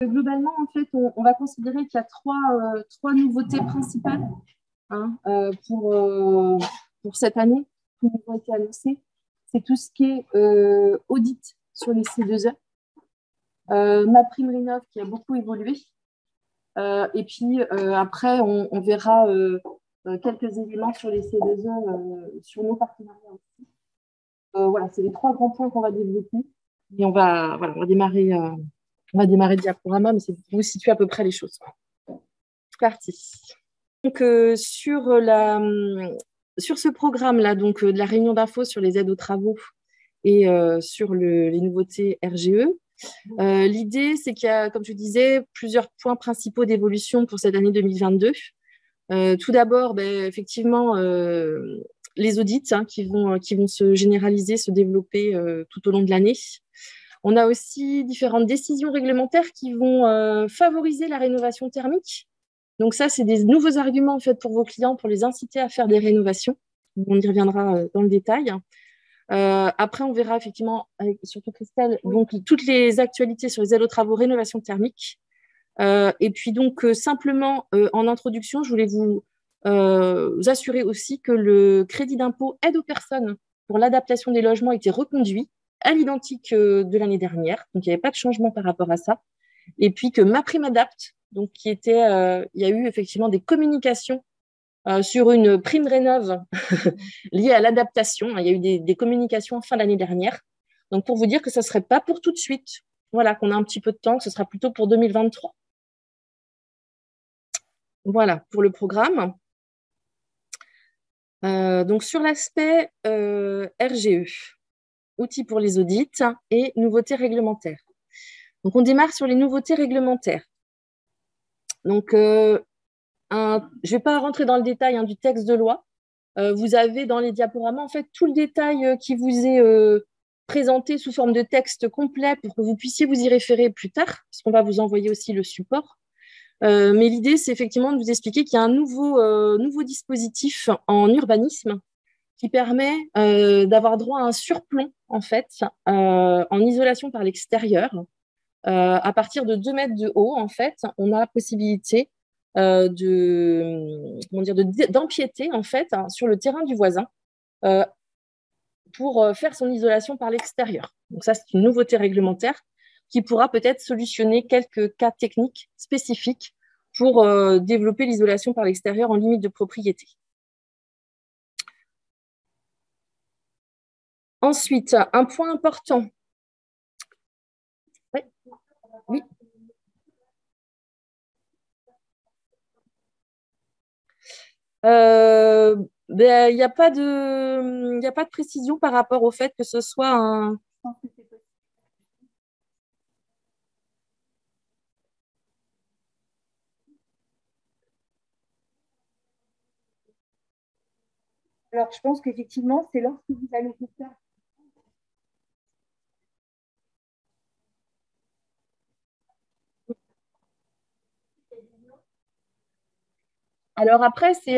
Globalement, en fait, on va considérer qu'il y a trois nouveautés principales hein, pour cette année qui nous ont été annoncées. C'est tout ce qui est audit sur les C2E, MaPrimeRénov' qui a beaucoup évolué, et puis après, on verra quelques éléments sur les C2E, sur nos partenariats aussi. Voilà, c'est les trois grands points qu'on va développer. Et on va démarrer le diaporama, mais c'est pour vous situer à peu près les choses. C'est parti. Donc, sur ce programme-là, donc de la réunion d'infos sur les aides aux travaux et sur les nouveautés RGE, l'idée, c'est qu'il y a, comme je disais, plusieurs points principaux d'évolution pour cette année 2022. Tout d'abord, effectivement, les audits qui vont se généraliser, se développer tout au long de l'année. On a aussi différentes décisions réglementaires qui vont favoriser la rénovation thermique. Donc ça, c'est des nouveaux arguments en fait, pour vos clients, pour les inciter à faire des rénovations. On y reviendra dans le détail. Après, on verra effectivement, surtout Christelle, donc, toutes les actualités sur les aides aux travaux rénovation thermique. Et puis donc, simplement, en introduction, je voulais vous assurer aussi que le crédit d'impôt aide aux personnes pour l'adaptation des logements a été reconduit à l'identique de l'année dernière. Donc, il n'y avait pas de changement par rapport à ça. Et puis que MaPrimeAdapt', donc il y a eu effectivement des communications sur une prime rénov liée à l'adaptation. Il y a eu des communications en fin d'année dernière. Donc, pour vous dire que ça ne serait pas pour tout de suite. Voilà, qu'on a un petit peu de temps, que ce sera plutôt pour 2023. Voilà, pour le programme. Donc, sur l'aspect RGE, outils pour les audits et nouveautés réglementaires. Donc, on démarre sur les nouveautés réglementaires. Donc, je ne vais pas rentrer dans le détail du texte de loi. Vous avez dans les diaporamas, en fait, tout le détail qui vous est présenté sous forme de texte complet pour que vous puissiez vous y référer plus tard, parce qu'on va vous envoyer aussi le support. Mais l'idée, c'est effectivement de vous expliquer qu'il y a un nouveau dispositif en urbanisme qui permet d'avoir droit à un surplomb, en fait, en isolation par l'extérieur. À partir de 2 mètres de haut, en fait, on a la possibilité d'empiéter, en fait, sur le terrain du voisin pour faire son isolation par l'extérieur. Donc ça, c'est une nouveauté réglementaire qui pourra peut-être solutionner quelques cas techniques spécifiques pour développer l'isolation par l'extérieur en limite de propriété. Ensuite, un point important. Oui. Il n'y a pas de précision par rapport au fait que ce soit un... Alors, je pense qu'effectivement, c'est lorsque vous allez vous faire. Alors après, il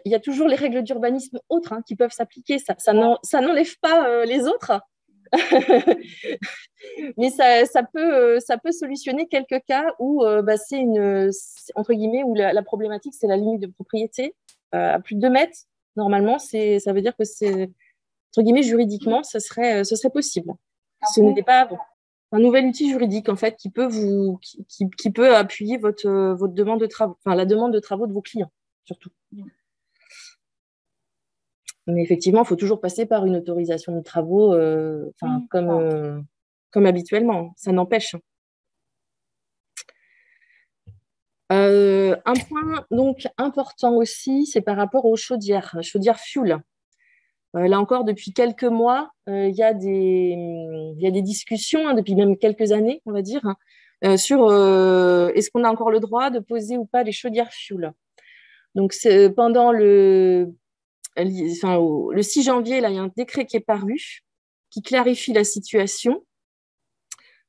y a toujours les règles d'urbanisme autres qui peuvent s'appliquer. Ça n'enlève pas les autres. Mais ça peut solutionner quelques cas où c'est entre guillemets, où la problématique, c'est la limite de propriété à plus de 2 mètres. Normalement, ça veut dire que c'est, entre guillemets, juridiquement, ce serait possible. Ce n'était pas un nouvel outil juridique, en fait, qui peut appuyer votre demande de travaux, enfin, la demande de travaux de vos clients, surtout. Mais effectivement, il faut toujours passer par une autorisation de travaux, comme habituellement. Ça n'empêche. Un point donc important aussi, c'est par rapport aux chaudières fuel. Là encore, depuis quelques mois, il y a des discussions, depuis même quelques années, on va dire, sur est-ce qu'on a encore le droit de poser ou pas des chaudières fuel. Donc, pendant le 6 janvier, là, il y a un décret qui est paru qui clarifie la situation.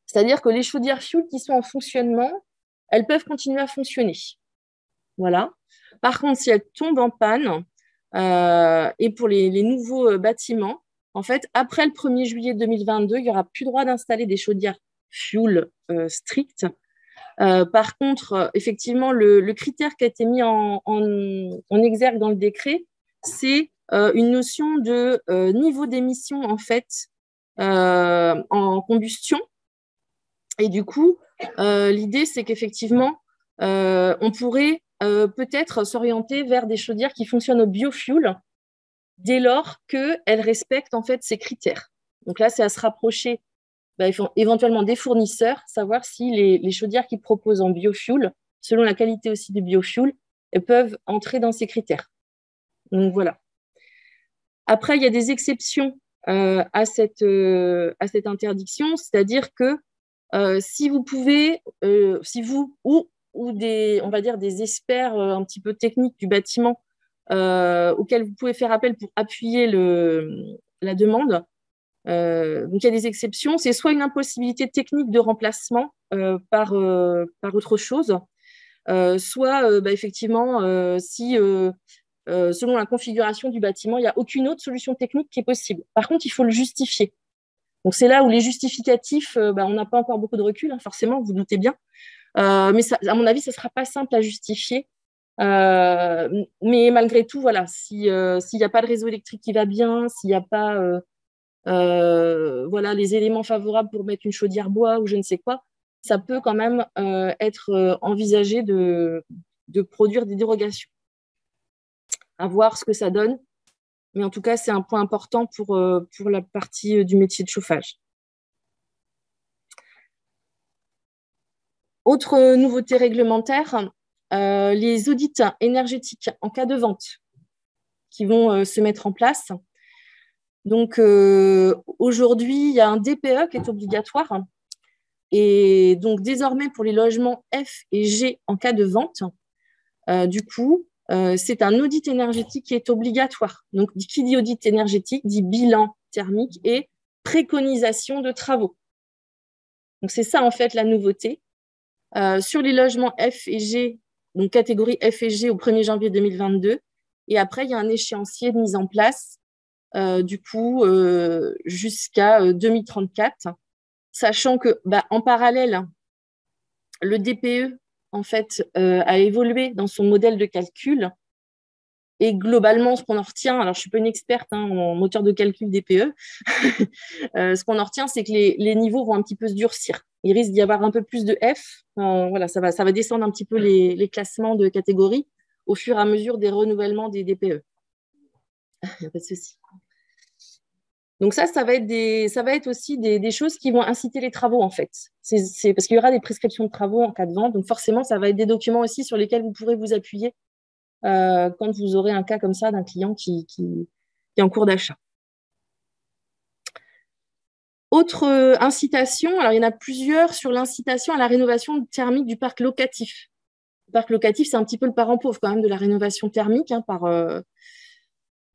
C'est-à-dire que les chaudières fuel qui sont en fonctionnement, elles peuvent continuer à fonctionner. Voilà. Par contre, si elles tombent en panne, et pour les nouveaux bâtiments, en fait, après le 1er juillet 2022, il n'y aura plus droit d'installer des chaudières fuel strictes Par contre, effectivement, le critère qui a été mis en exergue dans le décret, c'est une notion de niveau d'émission en fait en combustion. Et du coup, l'idée, c'est qu'effectivement, on pourrait peut-être s'orienter vers des chaudières qui fonctionnent au biofuel dès lors qu'elles respectent en fait ces critères. Donc là, c'est à se rapprocher éventuellement des fournisseurs, savoir si les chaudières qu'ils proposent en biofuel, selon la qualité aussi du biofuel, elles peuvent entrer dans ces critères. Donc voilà. Après, il y a des exceptions à cette interdiction, c'est-à-dire que si vous pouvez, si vous ou des, on va dire des experts un petit peu techniques du bâtiment auxquels vous pouvez faire appel pour appuyer la demande. Donc il y a des exceptions, c'est soit une impossibilité technique de remplacement par autre chose, soit effectivement si selon la configuration du bâtiment, il n'y a aucune autre solution technique qui est possible. Par contre, il faut le justifier. Donc c'est là où les justificatifs, on n'a pas encore beaucoup de recul, hein, forcément, vous doutez bien. Mais ça, à mon avis, ça ne sera pas simple à justifier. Mais malgré tout, voilà, s'il n'y a pas de réseau électrique qui va bien, s'il n'y a pas voilà, les éléments favorables pour mettre une chaudière bois ou je ne sais quoi, ça peut quand même être envisagé de produire des dérogations. À voir ce que ça donne. Mais en tout cas, c'est un point important pour la partie du métier de chauffage. Autre nouveauté réglementaire, les audits énergétiques en cas de vente qui vont se mettre en place. Donc, aujourd'hui, il y a un DPE qui est obligatoire. Et donc, désormais, pour les logements F et G en cas de vente, du coup, c'est un audit énergétique qui est obligatoire. Donc, qui dit audit énergétique dit bilan thermique et préconisation de travaux. Donc, c'est ça, en fait, la nouveauté. Sur les logements F et G, donc catégorie F et G au 1er janvier 2022. Et après, il y a un échéancier de mise en place, du coup, jusqu'à 2034, sachant que, en parallèle, le DPE, en fait, a évolué dans son modèle de calcul. Et globalement, ce qu'on en retient, alors je ne suis pas une experte en moteur de calcul DPE, ce qu'on en retient, c'est que les niveaux vont un petit peu se durcir. Il risque d'y avoir un peu plus de F. Voilà, ça va descendre un petit peu les classements de catégories au fur et à mesure des renouvellements des DPE. Il n'y a pas de souci. Donc ça va être aussi des choses qui vont inciter les travaux, en fait. C'est parce qu'il y aura des prescriptions de travaux en cas de vente. Donc forcément, ça va être des documents aussi sur lesquels vous pourrez vous appuyer quand vous aurez un cas comme ça d'un client qui est en cours d'achat. Autre incitation, alors il y en a plusieurs sur l'incitation à la rénovation thermique du parc locatif. Le parc locatif, c'est un petit peu le parent pauvre quand même de la rénovation thermique.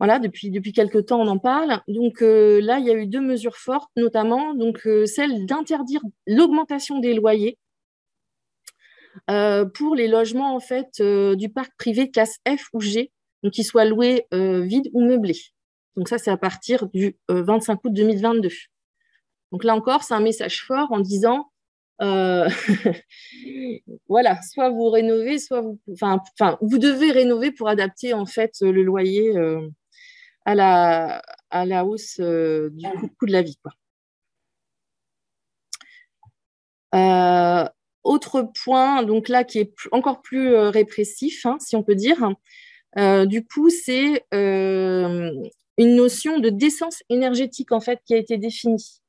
Voilà, depuis quelques temps, on en parle. Donc là, il y a eu 2 mesures fortes, notamment donc, celle d'interdire l'augmentation des loyers pour les logements en fait, du parc privé classe F ou G, donc qui soient loués vides ou meublés. Donc ça, c'est à partir du 25 août 2022. Donc là encore, c'est un message fort en disant, voilà, soit vous rénovez, soit vous devez rénover pour adapter en fait le loyer à la hausse du coût de la vie, quoi. Autre point, donc là, qui est encore plus répressif, si on peut dire, du coup, c'est une notion de décence énergétique, en fait, qui a été définie.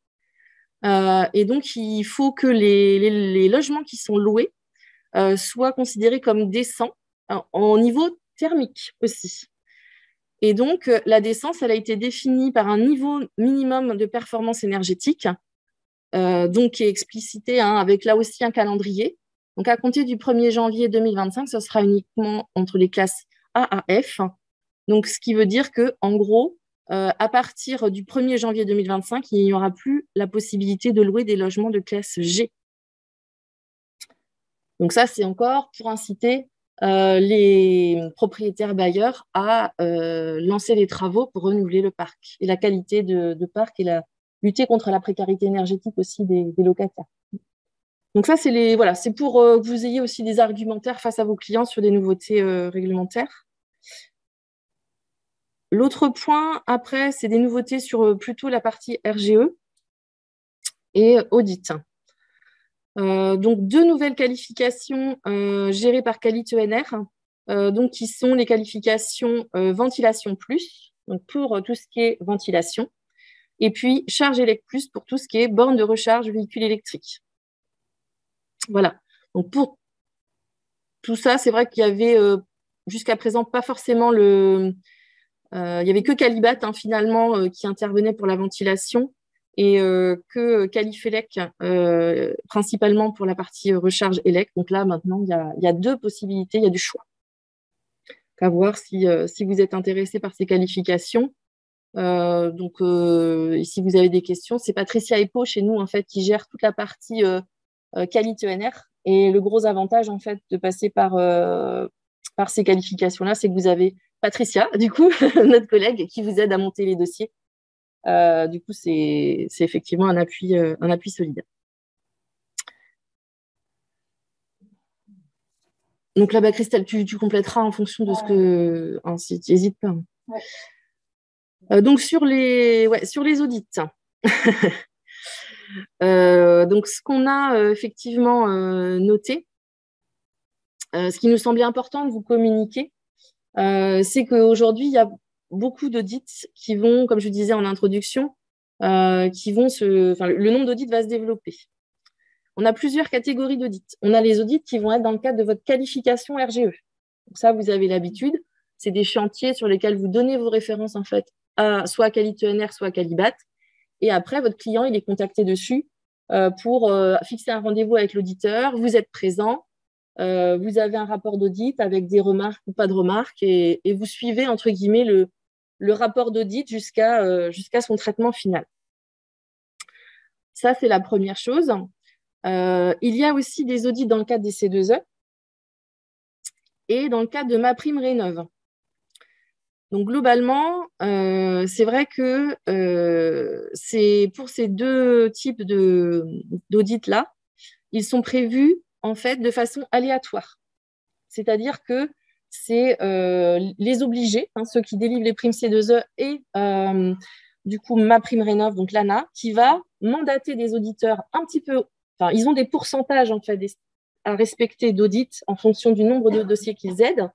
Et donc, il faut que les logements qui sont loués soient considérés comme décents en niveau thermique aussi. Et donc, la décence, elle a été définie par un niveau minimum de performance énergétique, donc qui est explicité avec là aussi un calendrier. Donc, à compter du 1er janvier 2025, ce sera uniquement entre les classes A à F. Donc, ce qui veut dire que, en gros, à partir du 1er janvier 2025, il n'y aura plus la possibilité de louer des logements de classe G. Donc ça, c'est encore pour inciter les propriétaires bailleurs à lancer les travaux pour renouveler le parc et la qualité de parc et lutter contre la précarité énergétique aussi des locataires. Donc ça, c'est pour que vous ayez aussi des argumentaires face à vos clients sur des nouveautés réglementaires. L'autre point, après, c'est des nouveautés sur plutôt la partie RGE et audit. Donc, 2 nouvelles qualifications gérées par QualityENR, donc qui sont les qualifications ventilation plus, donc pour tout ce qui est ventilation, et puis charge élect plus pour tout ce qui est borne de recharge véhicule électrique. Voilà. Donc, pour tout ça, c'est vrai qu'il y avait jusqu'à présent pas forcément il y avait que Qualibat finalement qui intervenait pour la ventilation et que Qualifelec principalement pour la partie recharge élect. Donc là, maintenant, il y a 2 possibilités, il y a du choix. À voir si vous êtes intéressé par ces qualifications. Donc, si vous avez des questions, c'est Patricia Epo chez nous, en fait, qui gère toute la partie QualityENR. Et le gros avantage, en fait, de passer par ces qualifications-là, c'est que vous avez Patricia, du coup, notre collègue, qui vous aide à monter les dossiers. Du coup, c'est effectivement un appui solide. Donc là, Christelle, tu compléteras en fonction de ce que... si tu n'hésites pas. Ouais. Donc, sur les audits. Donc, ce qu'on a effectivement noté, ce qui nous semblait important de vous communiquer, c'est qu'aujourd'hui, il y a beaucoup d'audits qui vont, comme je disais en introduction, le nombre d'audits va se développer. On a plusieurs catégories d'audits. On a les audits qui vont être dans le cadre de votre qualification RGE. Donc ça, vous avez l'habitude. C'est des chantiers sur lesquels vous donnez vos références, en fait, soit à QualityENR, soit à Qualibat. Et après, votre client, il est contacté dessus pour fixer un rendez-vous avec l'auditeur. Vous êtes présent. Vous avez un rapport d'audit avec des remarques ou pas de remarques et vous suivez, entre guillemets, le rapport d'audit jusqu'à son traitement final. Ça, c'est la première chose. Il y a aussi des audits dans le cadre des C2E et dans le cadre de MaPrimeRénov'. Donc, globalement, c'est vrai que c'est pour ces 2 types d'audits-là, ils sont prévus en fait de façon aléatoire. C'est-à-dire que c'est les obligés, ceux qui délivrent les primes C2E et du coup MaPrimeRénov', donc l'ANA, qui va mandater des auditeurs un petit peu, ils ont des pourcentages en fait à respecter d'audit en fonction du nombre de dossiers qu'ils aident,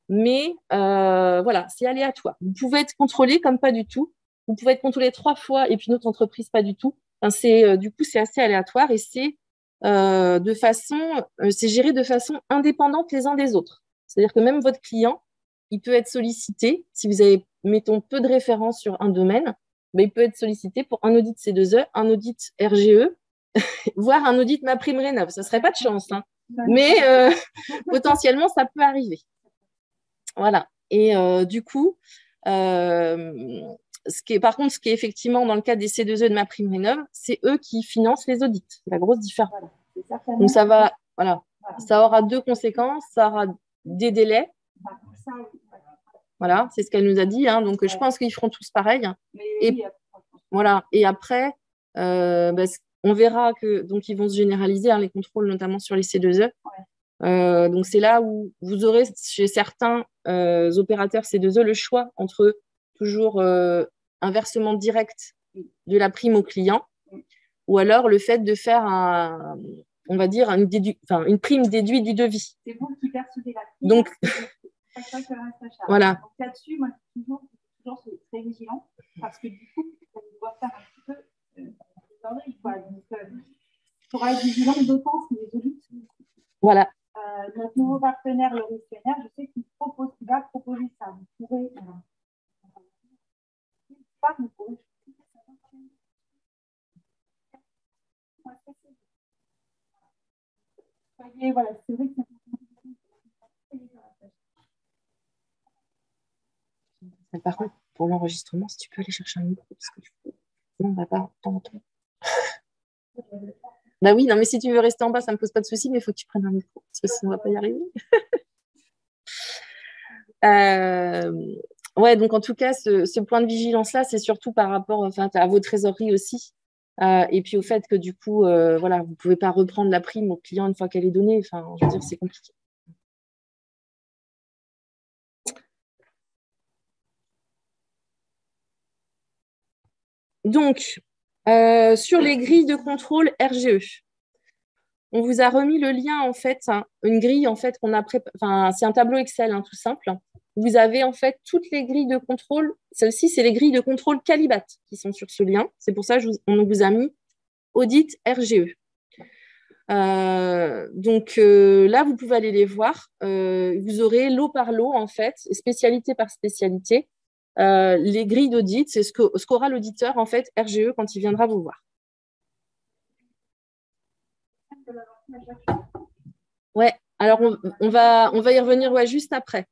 mais voilà, c'est aléatoire. Vous pouvez être contrôlé comme pas du tout. Vous pouvez être contrôlé 3 fois et puis notre entreprise pas du tout. Du coup, c'est assez aléatoire et c'est géré de façon indépendante les uns des autres. C'est-à-dire que même votre client, il peut être sollicité, si vous avez, mettons, peu de références sur un domaine, il peut être sollicité pour un audit C2E, un audit RGE, voire un audit MaPrimeRénov'. Ça ne serait pas de chance, mais potentiellement, ça peut arriver. Voilà. Et du coup, par contre, ce qui est effectivement dans le cas des C2E de MaPrimeRénov', c'est eux qui financent les audits. C'est la grosse différence. Voilà. Donc, ça aura 2 conséquences. Ça aura des délais. Voilà, c'est ce qu'elle nous a dit. Donc, je pense qu'ils feront tous pareil. Voilà. Et après, on verra que donc ils vont se généraliser les contrôles, notamment sur les C2E. Donc, c'est là où vous aurez chez certains opérateurs C2E le choix entre toujours un versement direct de la prime au client ou alors le fait de faire on va dire une prime déduite du devis. C'est vous qui percevez la prime. Donc, voilà. Donc, là-dessus, moi, je suis toujours très vigilant parce que du coup, on doit faire un petit peu Donc, il faudra être vigilant d'autant que les audits. Voilà. Notre nouveau partenaire, le gestionnaire, je sais qu'il va proposer ça. Vous pourrez. Voilà, c'est vrai que par contre, pour l'enregistrement, si tu peux aller chercher un micro, parce que sinon, on ne va pas t'entendre. Bah oui, non, mais si tu veux rester en bas, ça ne me pose pas de souci, mais il faut que tu prennes un micro, parce que sinon, on ne va pas y arriver. Ouais, donc en tout cas, ce point de vigilance-là, c'est surtout par rapport à vos trésoreries aussi. Et puis au fait que du coup, voilà, vous ne pouvez pas reprendre la prime au client une fois qu'elle est donnée. Enfin, je veux dire, c'est compliqué. Donc, sur les grilles de contrôle RGE, on vous a remis le lien, en fait, hein, une grille, en fait, qu'on a préparée. Enfin, c'est un tableau Excel, hein, tout simple. Vous avez, en fait, toutes les grilles de contrôle. Celles-ci, c'est les grilles de contrôle Calibat qui sont sur ce lien. C'est pour ça qu'on vous a mis audit RGE. Donc là, vous pouvez aller les voir. Vous aurez lot par lot, en fait, spécialité par spécialité. Les grilles d'audit, c'est ce qu'aura l'auditeur, en fait, RGE, quand il viendra vous voir. Ouais, alors on va y revenir juste après.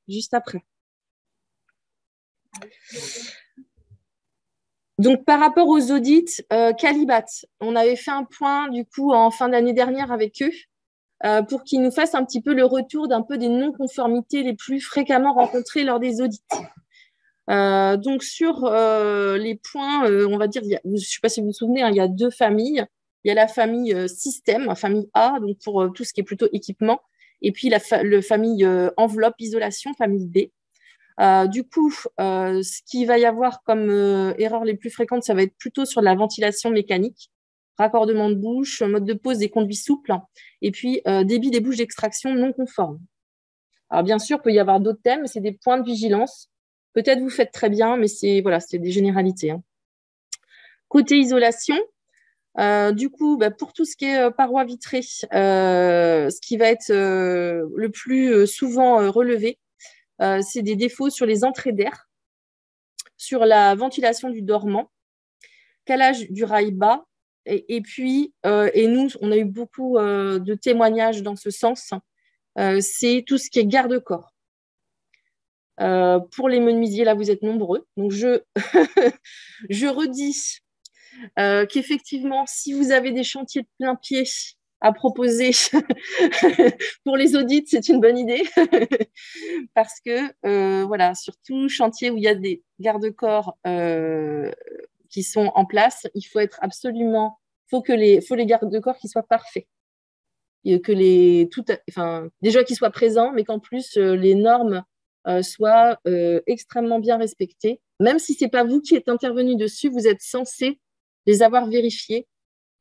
Donc, par rapport aux audits, Calibat, on avait fait un point, du coup, en fin d'année dernière avec eux, pour qu'ils nous fassent un petit peu le retour d'un peu des non-conformités les plus fréquemment rencontrées lors des audits. Donc, sur les points, on va dire, je ne sais pas si vous vous souvenez, hein, il y a 2 familles. Il y a la famille système, famille A, donc pour tout ce qui est plutôt équipement, et puis la famille enveloppe, isolation, famille B. Du coup, ce qu'il va y avoir comme erreurs les plus fréquentes, ça va être plutôt sur la ventilation mécanique, raccordement de bouche, mode de pose des conduits souples, et puis débit des bouches d'extraction non conformes. Alors bien sûr, il peut y avoir d'autres thèmes, mais c'est des points de vigilance. Peut-être vous faites très bien, mais c'est des généralités. Hein. Côté isolation, du coup, pour tout ce qui est parois vitrées, ce qui va être le plus souvent relevé, c'est des défauts sur les entrées d'air, sur la ventilation du dormant, calage du rail bas, et puis, et nous, on a eu beaucoup de témoignages dans ce sens, c'est tout ce qui est garde-corps. Pour les menuisiers, là, vous êtes nombreux. Donc, je redis qu'effectivement, si vous avez des chantiers de plein pied à proposer pour les audits, c'est une bonne idée. Parce que, voilà, surtout chantier où il y a des garde-corps qui sont en place, il faut être absolument, faut les garde-corps qui soient parfaits. Et que déjà qu'ils soient présents, mais qu'en plus, les normes soient extrêmement bien respectées. Même si ce n'est pas vous qui êtes intervenu dessus, vous êtes censé les avoir vérifiés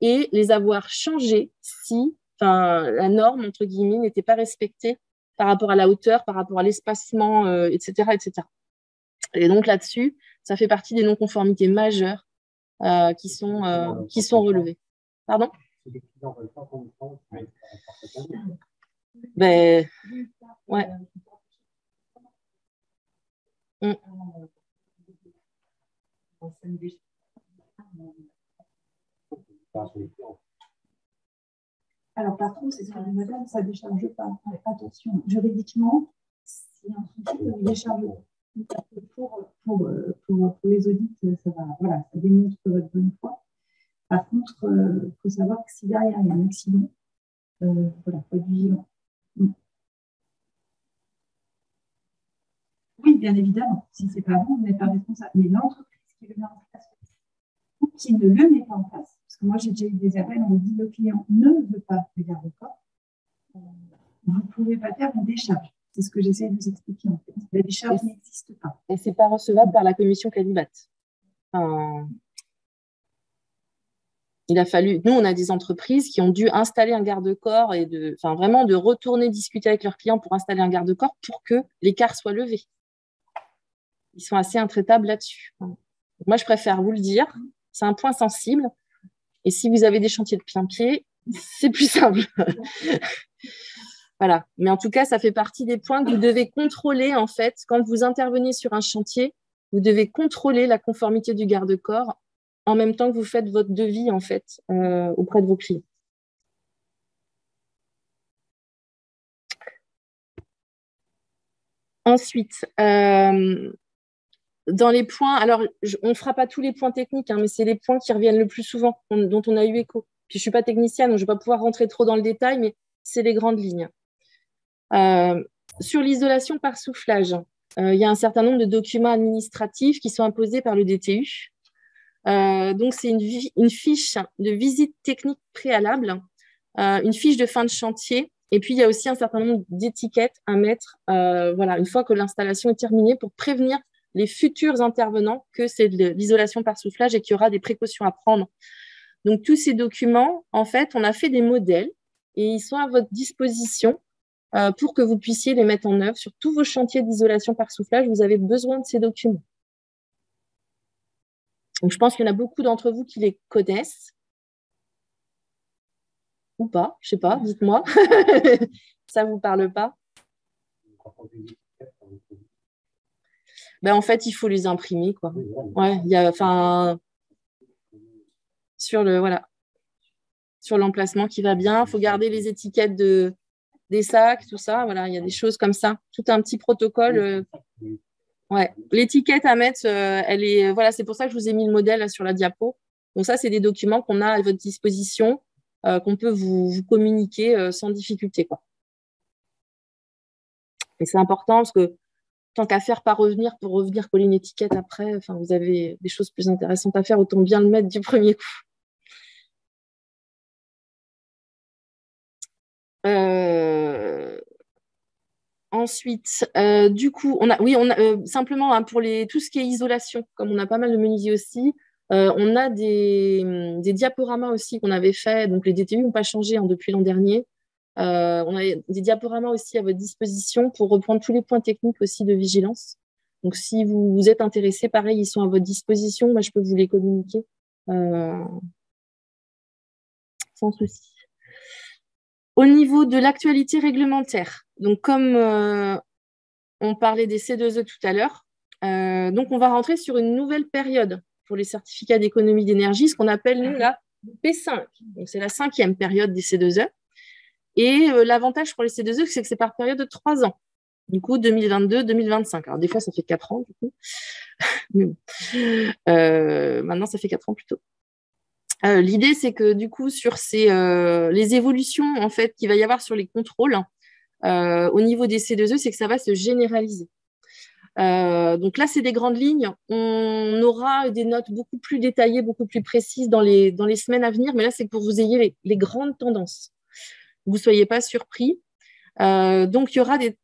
et les avoir changés si la norme, entre guillemets, n'était pas respectée par rapport à la hauteur, par rapport à l'espacement, etc., etc. Et donc là-dessus, ça fait partie des non-conformités majeures qui sont relevées. Pardon ? Ben, ouais. Alors, par contre, c'est ce que dit madame, ça ne décharge pas. Attention, juridiquement, si un souci, ça ne décharge pas. Pour les audits, ça va, voilà, ça démontre votre bonne foi. Par contre, il faut savoir que si derrière il y a un accident, voilà, faut être vigilant. Oui, bien évidemment, si ce n'est pas vous, vous n'êtes pas responsable. Mais l'entreprise qui le met en place, ou qui ne le met pas en place, parce que moi j'ai déjà eu des appels, on me dit le client ne veut pas le garde-corps, vous ne pouvez pas faire une décharge. C'est ce que j'essaie de vous expliquer en fait. La décharge n'existe pas. Et ce n'est pas recevable par la commission Calibat. Il a fallu, nous, on a des entreprises qui ont dû installer un garde-corps et vraiment de retourner discuter avec leurs clients pour installer un garde-corps pour que l'écart soit levé. Ils sont assez intraitables là-dessus. Moi, je préfère vous le dire, c'est un point sensible. Et si vous avez des chantiers de plein pied, c'est plus simple. Voilà. Mais en tout cas, ça fait partie des points que vous devez contrôler, en fait. Quand vous intervenez sur un chantier, vous devez contrôler la conformité du garde-corps en même temps que vous faites votre devis, en fait, auprès de vos clients. Ensuite, dans les points, alors, on ne fera pas tous les points techniques, hein, mais c'est les points qui reviennent le plus souvent, dont on a eu écho. Puis, je ne suis pas technicienne, donc je ne vais pas pouvoir rentrer trop dans le détail, mais c'est les grandes lignes. Sur l'isolation par soufflage, il y a un certain nombre de documents administratifs qui sont imposés par le DTU. Donc, c'est une fiche de visite technique préalable, une fiche de fin de chantier. Et puis, il y a aussi un certain nombre d'étiquettes à mettre voilà, une fois que l'installation est terminée pour prévenir les futurs intervenants que c'est de l'isolation par soufflage et qu'il y aura des précautions à prendre. Donc, tous ces documents, en fait, on a fait des modèles et ils sont à votre disposition pour que vous puissiez les mettre en œuvre sur tous vos chantiers d'isolation par soufflage. Vous avez besoin de ces documents. Donc, je pense qu'il y en a beaucoup d'entre vous qui les connaissent. Ou pas, je sais pas, dites-moi. Ça ne vous parle pas? Ben, en fait, il faut les imprimer, quoi. Ouais, il y a, enfin, sur l'emplacement qui va bien. Il faut garder les étiquettes des sacs, tout ça. Voilà, il y a des choses comme ça. Tout un petit protocole. Ouais. L'étiquette à mettre, elle est. Voilà, c'est pour ça que je vous ai mis le modèle là, sur la diapo. Donc, ça, c'est des documents qu'on a à votre disposition, qu'on peut vous communiquer sans difficulté, quoi. Et c'est important parce que tant qu'à faire, pas revenir pour revenir coller une étiquette après, enfin, vous avez des choses plus intéressantes à faire, autant bien le mettre du premier coup. Ensuite, du coup, simplement hein, pour tout ce qui est isolation, comme on a pas mal de menuisiers aussi, on a des diaporamas aussi qu'on avait fait. Donc les DTU n'ont pas changé hein, depuis l'an dernier. On a des diaporamas aussi à votre disposition pour reprendre tous les points techniques aussi de vigilance. Donc si vous êtes intéressé, pareil, ils sont à votre disposition. Moi, je peux vous les communiquer sans souci. Au niveau de l'actualité réglementaire, donc comme on parlait des C2E tout à l'heure, donc on va rentrer sur une nouvelle période pour les certificats d'économie d'énergie, ce qu'on appelle nous la P5. Donc c'est la 5e période des C2E. Et l'avantage pour les C2E, c'est que c'est par période de 3 ans. Du coup, 2022-2025. Alors des fois, ça fait 4 ans, du coup. Mais bon. Maintenant, ça fait 4 ans plutôt. L'idée, c'est que du coup, sur les évolutions en fait qu'il va y avoir sur les contrôles au niveau des C2E, c'est que ça va se généraliser. Donc là, c'est des grandes lignes. On aura des notes beaucoup plus détaillées, beaucoup plus précises dans les semaines à venir, mais là, c'est pour que vous ayez les grandes tendances. Vous ne soyez pas surpris. Donc, il y aura des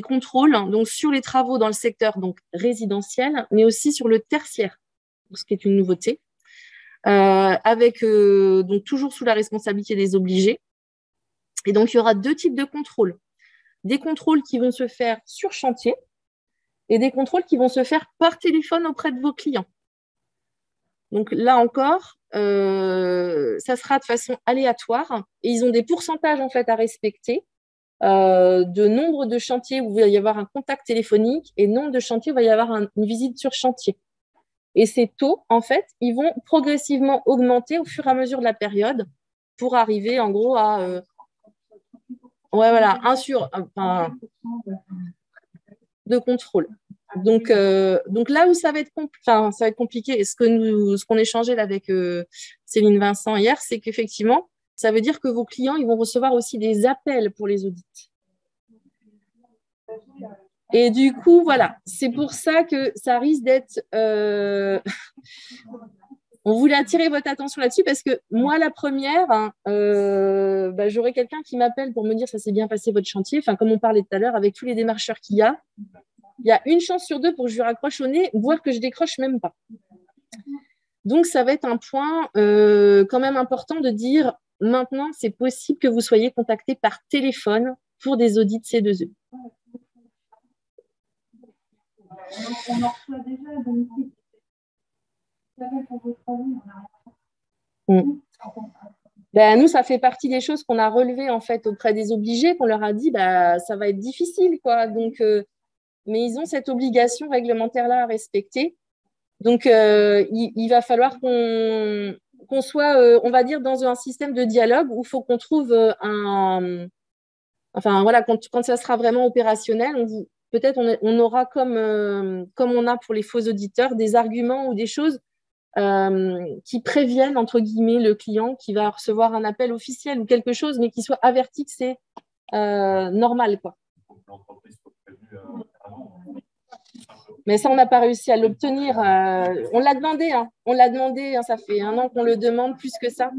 contrôles donc, sur les travaux dans le secteur donc, résidentiel, mais aussi sur le tertiaire, ce qui est une nouveauté. Avec donc toujours sous la responsabilité des obligés. Et donc, il y aura 2 types de contrôles. Des contrôles qui vont se faire sur chantier et des contrôles qui vont se faire par téléphone auprès de vos clients. Donc là encore, ça sera de façon aléatoire et ils ont des pourcentages en fait à respecter de nombre de chantiers où il va y avoir un contact téléphonique et nombre de chantiers où il va y avoir une visite sur chantier. Et ces taux, en fait, ils vont progressivement augmenter au fur et à mesure de la période pour arriver, en gros, à... ouais, voilà, de contrôle. Donc là où ça va être compliqué, ce qu'on échangeait là avec Céline Vincent hier, c'est qu'effectivement, ça veut dire que vos clients, ils vont recevoir aussi des appels pour les audits. Et du coup, voilà, c'est pour ça que ça risque d'être... On voulait attirer votre attention là-dessus parce que moi, la première, hein, j'aurai quelqu'un qui m'appelle pour me dire ça s'est bien passé votre chantier. Enfin, comme on parlait tout à l'heure, avec tous les démarcheurs qu'il y a une chance sur 2 pour que je lui raccroche au nez, voire que je décroche même pas. Donc, ça va être un point quand même important de dire maintenant, c'est possible que vous soyez contacté par téléphone pour des audits C2E. On en reçoit déjà à domicile. Nous, ça fait partie des choses qu'on a relevées en fait auprès des obligés, qu'on leur a dit ça va être difficile, quoi. Donc, mais ils ont cette obligation réglementaire-là à respecter. Donc, il va falloir qu'on soit, on va dire, dans un système de dialogue où il faut qu'on trouve enfin, voilà, quand ça sera vraiment opérationnel, peut-être on aura comme on a pour les faux auditeurs, des arguments ou des choses qui préviennent, entre guillemets, le client qui va recevoir un appel officiel ou quelque chose, mais qui soit averti que c'est normal, quoi. Mais ça, on n'a pas réussi à l'obtenir. On l'a demandé, hein. On l'a demandé, hein. Ça fait 1 an qu'on le demande, plus que ça.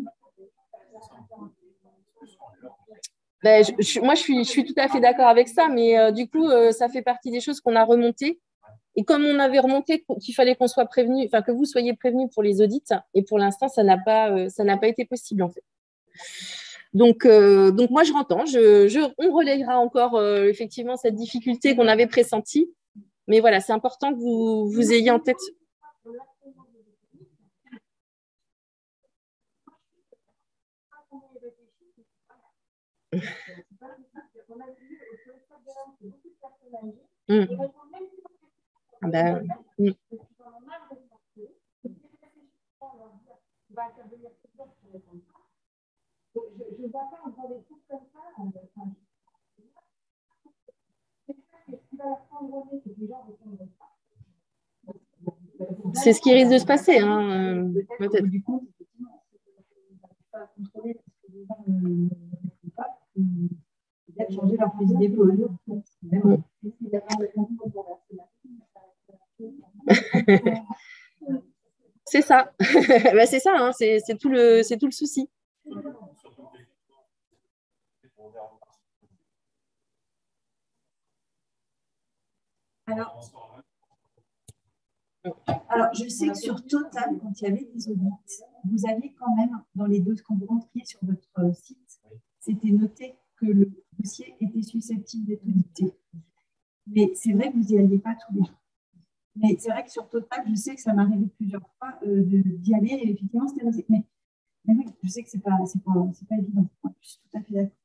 Ben, moi, je suis tout à fait d'accord avec ça, mais du coup, ça fait partie des choses qu'on a remontées. Et comme on avait remonté qu'il fallait qu'on soit prévenu, enfin que vous soyez prévenus pour les audits, et pour l'instant, ça n'a pas été possible en fait. Donc moi, je rentends. On relayera encore effectivement cette difficulté qu'on avait pressentie. Mais voilà, c'est important que vous ayez en tête. Mmh. Ben, mmh. Je ne vois pas encore des trucs comme ça. C'est ce qui risque de se passer, hein, peut-être. Du coup, pas contrôler parce que les gens ne font pas, peut-être changer leur fusil d'épaule. C'est ça. Ben, c'est ça, hein, c'est tout le souci. Alors, je sais que sur Total, quand il y avait des audits, vous aviez quand même, dans les deux, quand vous rentriez sur votre site, c'était noté que le dossier était susceptible d'être audité. Mais c'est vrai que vous n'y alliez pas tous les jours. Mais c'est vrai que sur Total, je sais que ça m'est arrivé plusieurs fois d'y aller et effectivement, c'était noté. Mais oui, je sais que ce n'est pas évident. Je suis tout à fait d'accord.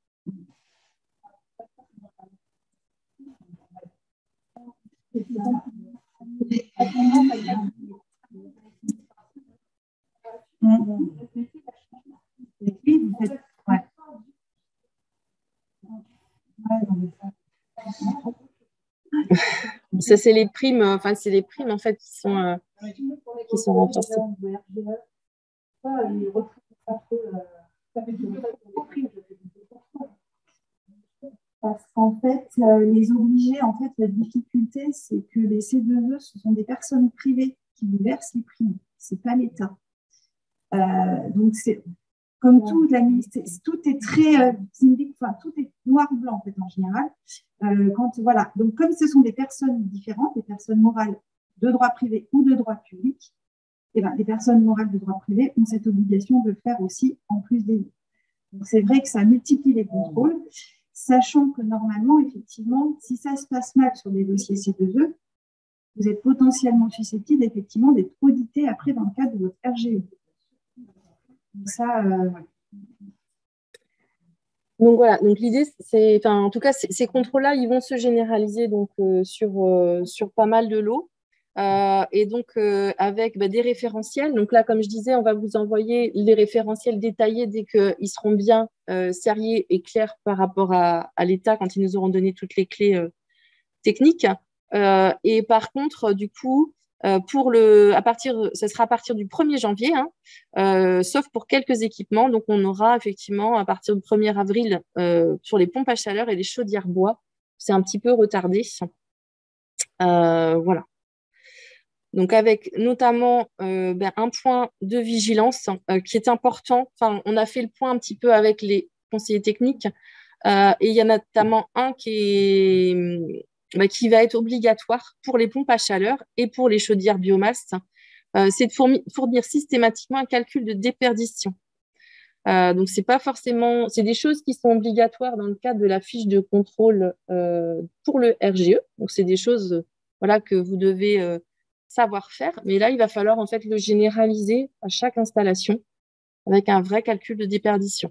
Oui, vous faites. Ouais. Ça, c'est les primes, enfin, c'est les primes en fait qui sont renforcées. Parce qu'en fait, les obligés, en fait, la difficulté, c'est que les C2E, ce sont des personnes privées qui vous versent les primes. Ce n'est pas l'État. Donc, c'est comme tout est très tout est noir-blanc en fait en général. Voilà. Donc, comme ce sont des personnes différentes, des personnes morales de droit privé ou de droit public, eh ben, les personnes morales de droit privé ont cette obligation de le faire aussi en plus des autres. Donc, c'est vrai que ça multiplie les contrôles, sachant que normalement, effectivement, si ça se passe mal sur des dossiers C2E, vous êtes potentiellement susceptible effectivement d'être audité après dans le cadre de votre RGE. Donc ça, Donc voilà, donc l'idée, c'est, enfin, en tout cas, ces contrôles-là, ils vont se généraliser donc sur pas mal de lots. Et donc avec des référentiels. Donc là, comme je disais, on va vous envoyer les référentiels détaillés dès qu'ils seront bien sérieux et clairs par rapport à l'État quand ils nous auront donné toutes les clés techniques. Et par contre, du coup, ça sera à partir du 1er janvier, hein, sauf pour quelques équipements. Donc, on aura effectivement à partir du 1er avril sur les pompes à chaleur et les chaudières bois. C'est un petit peu retardé. Voilà. Donc, avec notamment un point de vigilance qui est important. Enfin, on a fait le point un petit peu avec les conseillers techniques et il y en a notamment un qui va être obligatoire pour les pompes à chaleur et pour les chaudières biomasse. C'est de fournir systématiquement un calcul de déperdition. Donc, c'est pas forcément, c'est des choses qui sont obligatoires dans le cadre de la fiche de contrôle pour le RGE. Donc, c'est des choses voilà, que vous devez savoir faire. Mais là, il va falloir en fait le généraliser à chaque installation avec un vrai calcul de déperdition.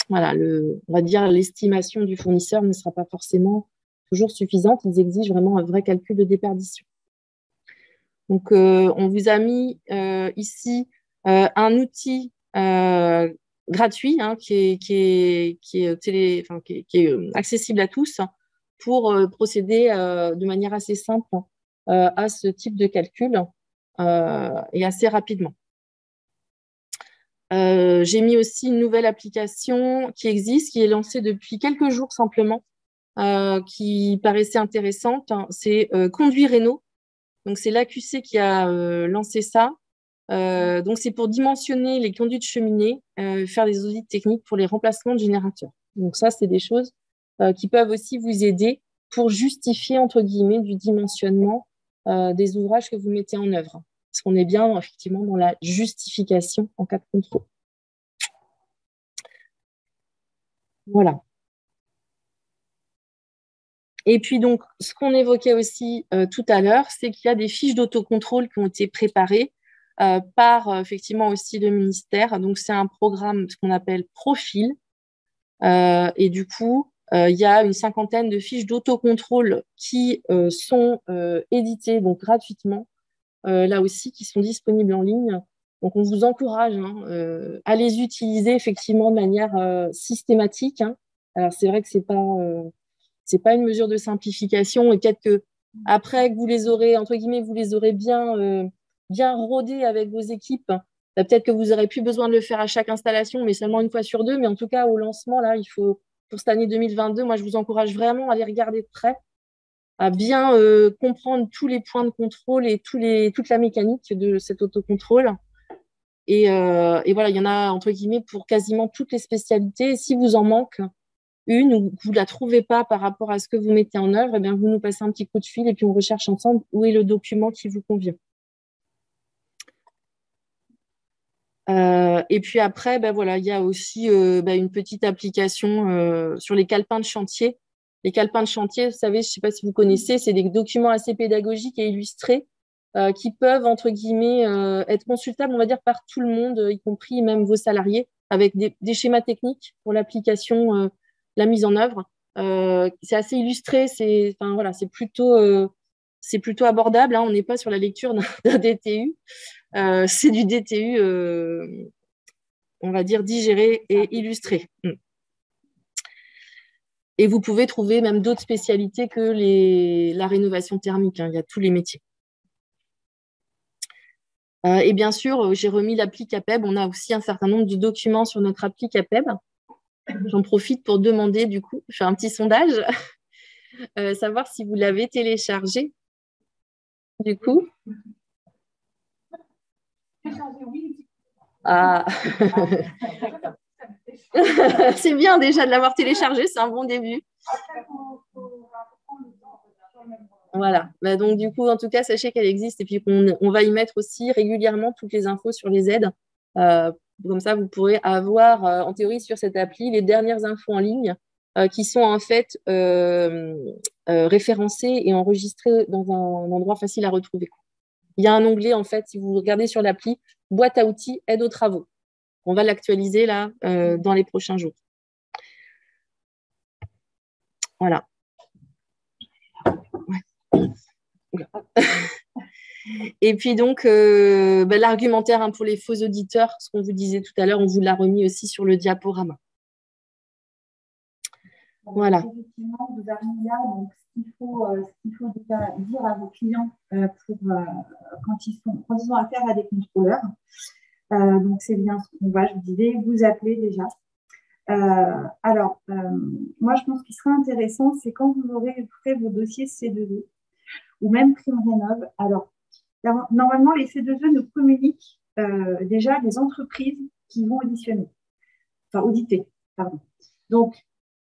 Voilà, on va dire l'estimation du fournisseur ne sera pas forcément toujours suffisante. Ils exigent vraiment un vrai calcul de déperdition. Donc, on vous a mis ici un outil gratuit hein, qui est accessible à tous pour procéder de manière assez simple à ce type de calcul et assez rapidement. J'ai mis aussi une nouvelle application qui existe, qui est lancée depuis quelques jours simplement, qui paraissait intéressante, hein. C'est Conduit Réno. Donc, c'est l'AQC qui a lancé ça. Donc, c'est pour dimensionner les conduits de cheminée, faire des audits techniques pour les remplacements de générateurs. Donc, ça, c'est des choses qui peuvent aussi vous aider pour justifier, entre guillemets, du dimensionnement des ouvrages que vous mettez en œuvre. Parce qu'on est bien, effectivement, dans la justification en cas de contrôle. Voilà. Et puis, donc, ce qu'on évoquait aussi tout à l'heure, c'est qu'il y a des fiches d'autocontrôle qui ont été préparées par, effectivement, aussi le ministère. Donc, c'est un programme, ce qu'on appelle Profil. Et du coup, il y a une cinquantaine de fiches d'autocontrôle qui sont éditées donc gratuitement, là aussi, qui sont disponibles en ligne. Donc, on vous encourage à les utiliser effectivement de manière systématique, hein. Alors, c'est vrai que c'est pas une mesure de simplification et peut-être que après que vous les aurez, entre guillemets, vous les aurez bien rodés avec vos équipes, peut-être que vous n'aurez plus besoin de le faire à chaque installation, mais seulement une fois sur deux. Mais en tout cas, au lancement, là, il faut, pour cette année 2022, moi, je vous encourage vraiment à les regarder de près, à bien comprendre tous les points de contrôle et toute la mécanique de cet autocontrôle. Et voilà, il y en a, entre guillemets, pour quasiment toutes les spécialités. Et si vous en manque une ou que vous ne la trouvez pas par rapport à ce que vous mettez en œuvre, eh bien, vous nous passez un petit coup de fil et puis on recherche ensemble où est le document qui vous convient. Et puis après, ben voilà, il y a aussi une petite application sur les calepins de chantier. Les calepins de chantier, vous savez, je ne sais pas si vous connaissez, c'est des documents assez pédagogiques et illustrés qui peuvent, entre guillemets, être consultables, on va dire, par tout le monde, y compris même vos salariés, avec des schémas techniques pour l'application, la mise en œuvre. C'est assez illustré, enfin, voilà, c'est plutôt abordable, hein. On n'est pas sur la lecture d'un DTU. C'est du DTU, on va dire, digéré et illustré. Et vous pouvez trouver même d'autres spécialités que la rénovation thermique, hein. Il y a tous les métiers. Et bien sûr, j'ai remis l'appli CAPEB. On a aussi un certain nombre de documents sur notre appli CAPEB. J'en profite pour demander, du coup, je fais un petit sondage, savoir si vous l'avez téléchargé, du coup. Ah. C'est bien déjà de l'avoir téléchargé, c'est un bon début. Voilà. Bah donc, du coup, en tout cas, sachez qu'elle existe et puis on va y mettre aussi régulièrement toutes les infos sur les aides. Comme ça, vous pourrez avoir, en théorie, sur cette appli, les dernières infos en ligne qui sont en fait référencées et enregistrées dans un endroit facile à retrouver. Il y a un onglet, en fait, si vous regardez sur l'appli, boîte à outils, aide aux travaux. On va l'actualiser là dans les prochains jours. Voilà. Et puis donc, l'argumentaire pour les faux auditeurs, ce qu'on vous disait tout à l'heure, on vous l'a remis aussi sur le diaporama. Voilà. Effectivement, vous avez mis là donc, ce qu'il faut déjà dire à vos clients quand ils ont affaire à des contrôleurs. Donc, c'est bien ce qu'on va, je vous disais, vous appeler déjà. Moi, je pense qu'il serait intéressant, c'est quand vous aurez fait vos dossiers C2E ou même PrimeRénov'. Alors, normalement, les C2E nous communiquent déjà les entreprises qui vont auditer. Pardon. Donc,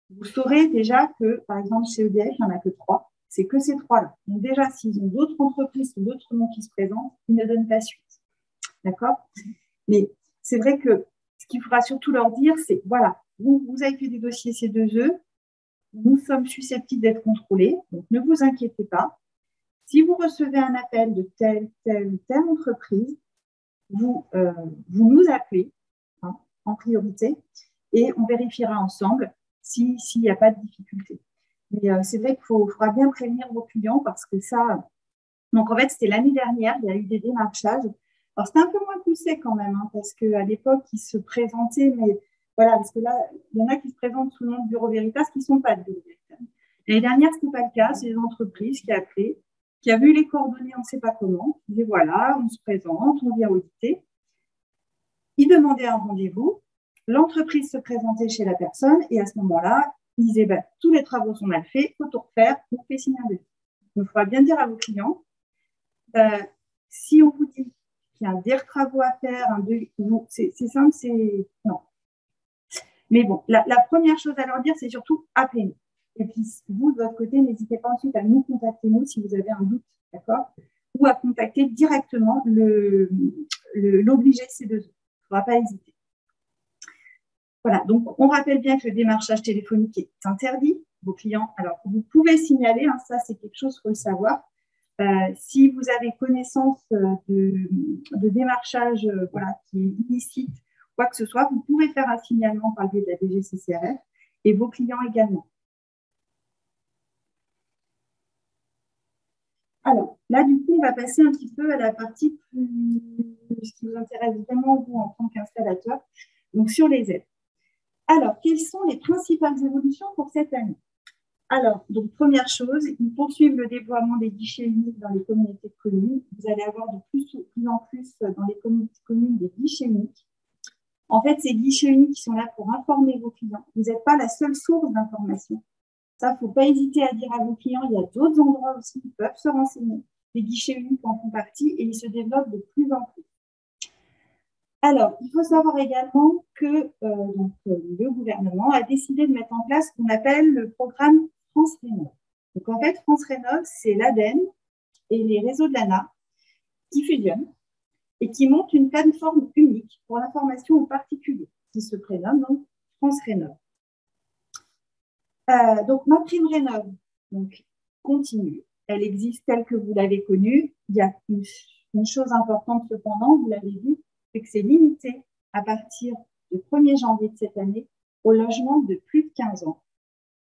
vous saurez déjà que, par exemple, chez EDF, il n'y en a que 3. C'est que ces 3-là. Donc, déjà, s'ils ont d'autres entreprises ou d'autres noms qui se présentent, ils ne donnent pas suite. D'accord? Mais c'est vrai que ce qu'il faudra surtout leur dire, c'est, voilà, vous avez fait des dossiers C2E, nous sommes susceptibles d'être contrôlés, donc ne vous inquiétez pas. Si vous recevez un appel de telle ou telle entreprise, vous nous appelez en priorité et on vérifiera ensemble s'il n'y a pas de difficulté. Mais c'est vrai qu'il faudra bien prévenir vos clients parce que ça… Donc, en fait, c'était l'année dernière, il y a eu des démarchages. Alors, c'était un peu moins poussé quand même, parce qu'à l'époque, ils se présentaient, mais voilà, parce que là, il y en a qui se présentent sous le nom de Bureau Veritas qui ne sont pas de Bureau Veritas. L'année dernière, ce n'était pas le cas. C'est les entreprises qui appelaient, qui a vu les coordonnées, on ne sait pas comment. Ils disaient, voilà, on se présente, on vient auditer. Ils demandaient un rendez-vous. L'entreprise se présentait chez la personne et à ce moment-là, ils disaient, bah, tous les travaux sont mal faits, il faut tout refaire, on fait signer un devis. Donc, il faudra bien dire à vos clients, si on vous dit qu'il y a des travaux à faire, c'est simple, c'est non. Mais bon, la première chose à leur dire, c'est surtout appelez-nous. Et puis, vous, de votre côté, n'hésitez pas ensuite à nous contacter, nous, si vous avez un doute, d'accord? Ou à contacter directement l'obligé C2E. Il ne faudra pas hésiter. Voilà, donc on rappelle bien que le démarchage téléphonique est interdit. Vos clients, alors vous pouvez signaler, hein, ça c'est quelque chose, il faut le savoir. Si vous avez connaissance de démarchage voilà, qui est illicite, quoi que ce soit, vous pouvez faire un signalement par le biais de la DGCCRF et vos clients également. Alors, là, du coup, on va passer un petit peu à la partie ce qui vous intéresse vraiment, vous, en tant qu'installateur, donc sur les aides. Alors, quelles sont les principales évolutions pour cette année? Alors, donc, première chose, ils poursuivent le déploiement des guichets uniques dans les communautés de communes. Vous allez avoir de plus en plus dans les communautés de communes des guichets uniques. En fait, ces guichets uniques qui sont là pour informer vos clients. Vous n'êtes pas la seule source d'information. Ça, il ne faut pas hésiter à dire à vos clients, il y a d'autres endroits aussi qui peuvent se renseigner. Les guichets uniques en font partie et ils se développent de plus en plus. Alors, il faut savoir également que le gouvernement a décidé de mettre en place ce qu'on appelle le programme France Rénov'. Donc, en fait, France Rénov', c'est l'ADEME et les réseaux de l'ANA qui fusionnent et qui montent une plateforme unique pour l'information aux particuliers, qui se prénomme donc France Rénov'. Donc, ma prime Rénov' continue. Elle existe telle que vous l'avez connue. Il y a une chose importante cependant, vous l'avez vu, c'est que c'est limité à partir du 1er janvier de cette année au logement de plus de 15 ans.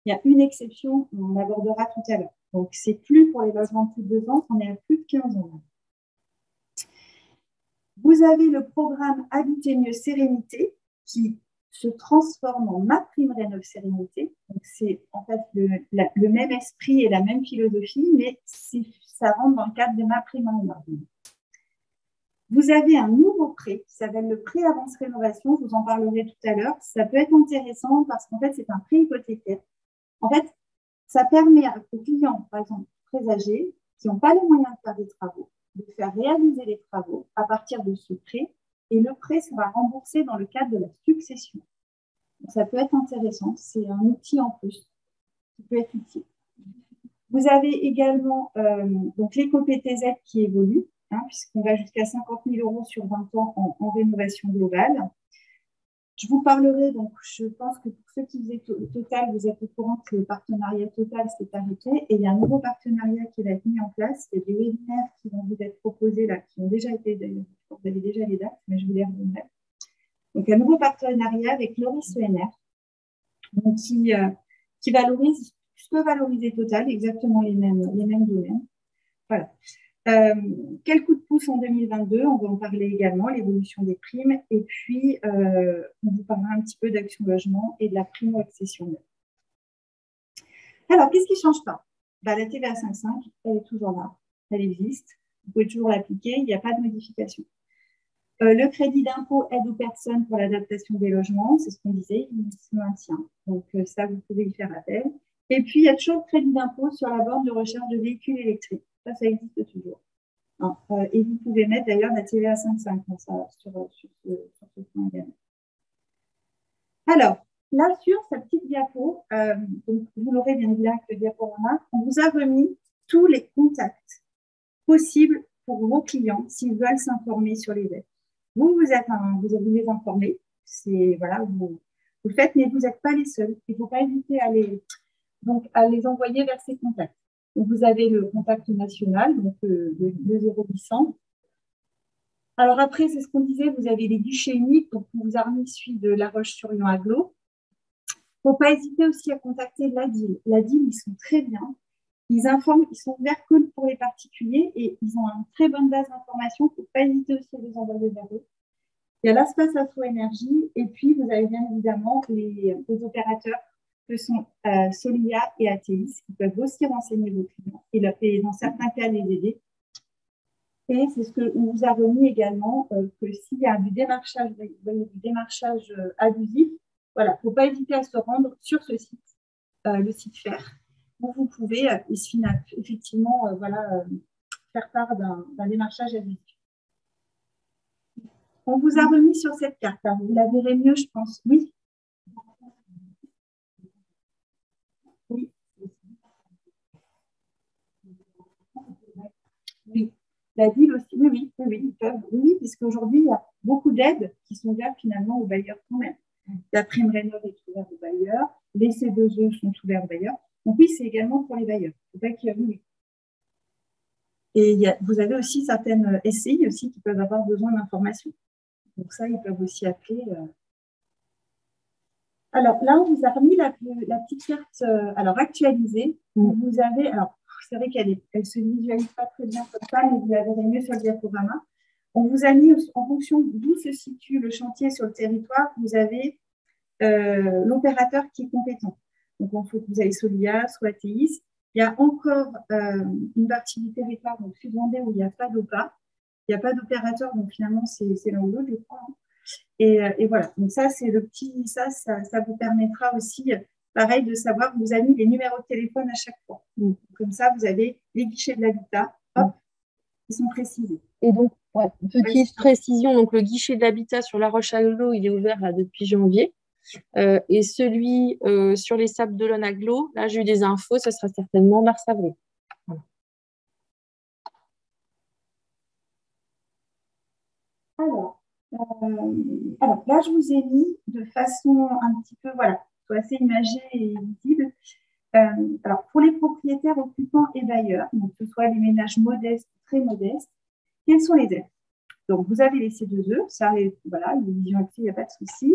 Il y a une exception, on abordera tout à l'heure. Donc, c'est plus pour les logements de plus de 2 ans, on est à plus de 15 ans. Vous avez le programme Habiter mieux Sérénité qui se transforme en Ma Prime Rénov' Sérénité. Donc, c'est en fait le même esprit et la même philosophie, mais ça rentre dans le cadre de Ma Prime Rénov'. Vous avez un nouveau prêt qui s'appelle le prêt avance rénovation. Je vous en parlerai tout à l'heure. Ça peut être intéressant parce qu'en fait, c'est un prêt hypothécaire. En fait, ça permet aux clients, par exemple, très âgés, qui n'ont pas les moyens de faire des travaux, de faire réaliser les travaux à partir de ce prêt. Et le prêt sera remboursé dans le cadre de la succession. Donc, ça peut être intéressant. C'est un outil en plus qui peut être utile. Vous avez également donc l'éco-PTZ qui évolue. Puisqu'on va jusqu'à 50 000 € sur 20 ans en rénovation globale. Je vous parlerai, donc je pense que pour ceux qui faisaient Total, vous êtes au courant que le partenariat Total s'est arrêté et il y a un nouveau partenariat qui va être mis en place. Il y a des webinaires qui vont vous être proposés là, qui ont déjà été, vous avez déjà les dates, mais je vous les redonnerai. Donc un nouveau partenariat avec Loris ENR, donc qui valorise, peut valoriser Total, exactement les mêmes domaines. Voilà. Quel coup de pouce en 2022, on va en parler également, l'évolution des primes, et puis on vous parlera un petit peu d'Action Logement et de la primo-accession. Alors, qu'est-ce qui ne change pas? La TVA 5.5, elle est toujours là, elle existe, vous pouvez toujours l'appliquer, il n'y a pas de modification. Le crédit d'impôt aide aux personnes pour l'adaptation des logements, c'est ce qu'on disait, il se maintient, donc ça, vous pouvez y faire appel. Et puis, il y a toujours le crédit d'impôt sur la borne de recherche de véhicules électriques. Ça existe toujours. Et vous pouvez mettre d'ailleurs la TVA 5.5 sur ce point également. Alors, là, sur sa petite diapo, donc vous l'aurez bien évidemment avec le diaporama, on vous a remis tous les contacts possibles pour vos clients s'ils veulent s'informer sur les aides. Vous les informer. Voilà, vous le faites, mais vous n'êtes pas les seuls. Il ne faut pas hésiter à les envoyer vers ces contacts. Donc, vous avez le contact national, donc le 0800. Alors après, c'est ce qu'on disait, vous avez les guichets uniques, donc on vous a remis celui de La Roche-sur-Yon Agglo. Il ne faut pas hésiter aussi à contacter l'ADIL. l'ADIL, ils sont très bien. Ils informent, ils sont ouverts que pour les particuliers et ils ont une très bonne base d'information. Il ne faut pas hésiter aussi à les envoyer vers eux. Il y a l'Espace Info Énergie et puis vous avez bien évidemment les opérateurs que sont Solia et ATIS, qui peuvent aussi renseigner vos clients et dans certains cas les aider. Et c'est ce qu'on vous a remis également, que s'il y a du démarchage, abusif, voilà, il ne faut pas hésiter à se rendre sur ce site le site FAIR, où vous pouvez effectivement faire part d'un démarchage adéquat. On vous a remis sur cette carte. Alors, vous la verrez mieux, je pense. Oui. Oui. Oui. La ville aussi. Oui, ils peuvent. Oui, puisqu'aujourd'hui, il y a beaucoup d'aides qui sont ouvertes finalement aux bailleurs quand même. La prime rénov est ouverte aux bailleurs. Les C2E sont ouverts aux bailleurs. Donc oui, c'est également pour les bailleurs. Il faut pas qu'il y ait oui. Et vous avez aussi certaines SCI aussi qui peuvent avoir besoin d'informations. Donc ça, ils peuvent aussi appeler. Alors là, on vous a remis la petite carte actualisée. Vous avez, alors c'est vrai qu'elle ne se visualise pas très bien comme ça, mais vous la verrez mieux sur le diaporama. On vous a mis, en fonction d'où se situe le chantier sur le territoire, vous avez l'opérateur qui est compétent. Donc, il faut que vous ayez Solia, soit ATIS. Il y a encore une partie du territoire, donc Sud-Vendée, où il n'y a pas d'OPA. Il n'y a pas d'opérateur, donc finalement, c'est l'un ou l'autre, je crois. Hein. Et voilà, donc ça, c'est le petit, ça vous permettra aussi, pareil, de savoir que vous avez mis les numéros de téléphone à chaque fois. Comme ça, vous avez les guichets de l'habitat, hop, ils sont précisés. Et donc, petite précision, donc le guichet de l'habitat sur La Roche-Aglo, il est ouvert là, depuis janvier. Et celui sur les Sables d'Olonne Aglo, là, j'ai eu des infos, ce sera certainement mars-avril. Voilà. Alors là, je vous ai mis de façon un petit peu, soit assez imagée et visible. Alors, pour les propriétaires occupants et bailleurs, donc que ce soit les ménages modestes, très modestes, quelles sont les aides? Donc, vous avez les C2E, ça, voilà, ils ont accès, il n'y a pas de souci.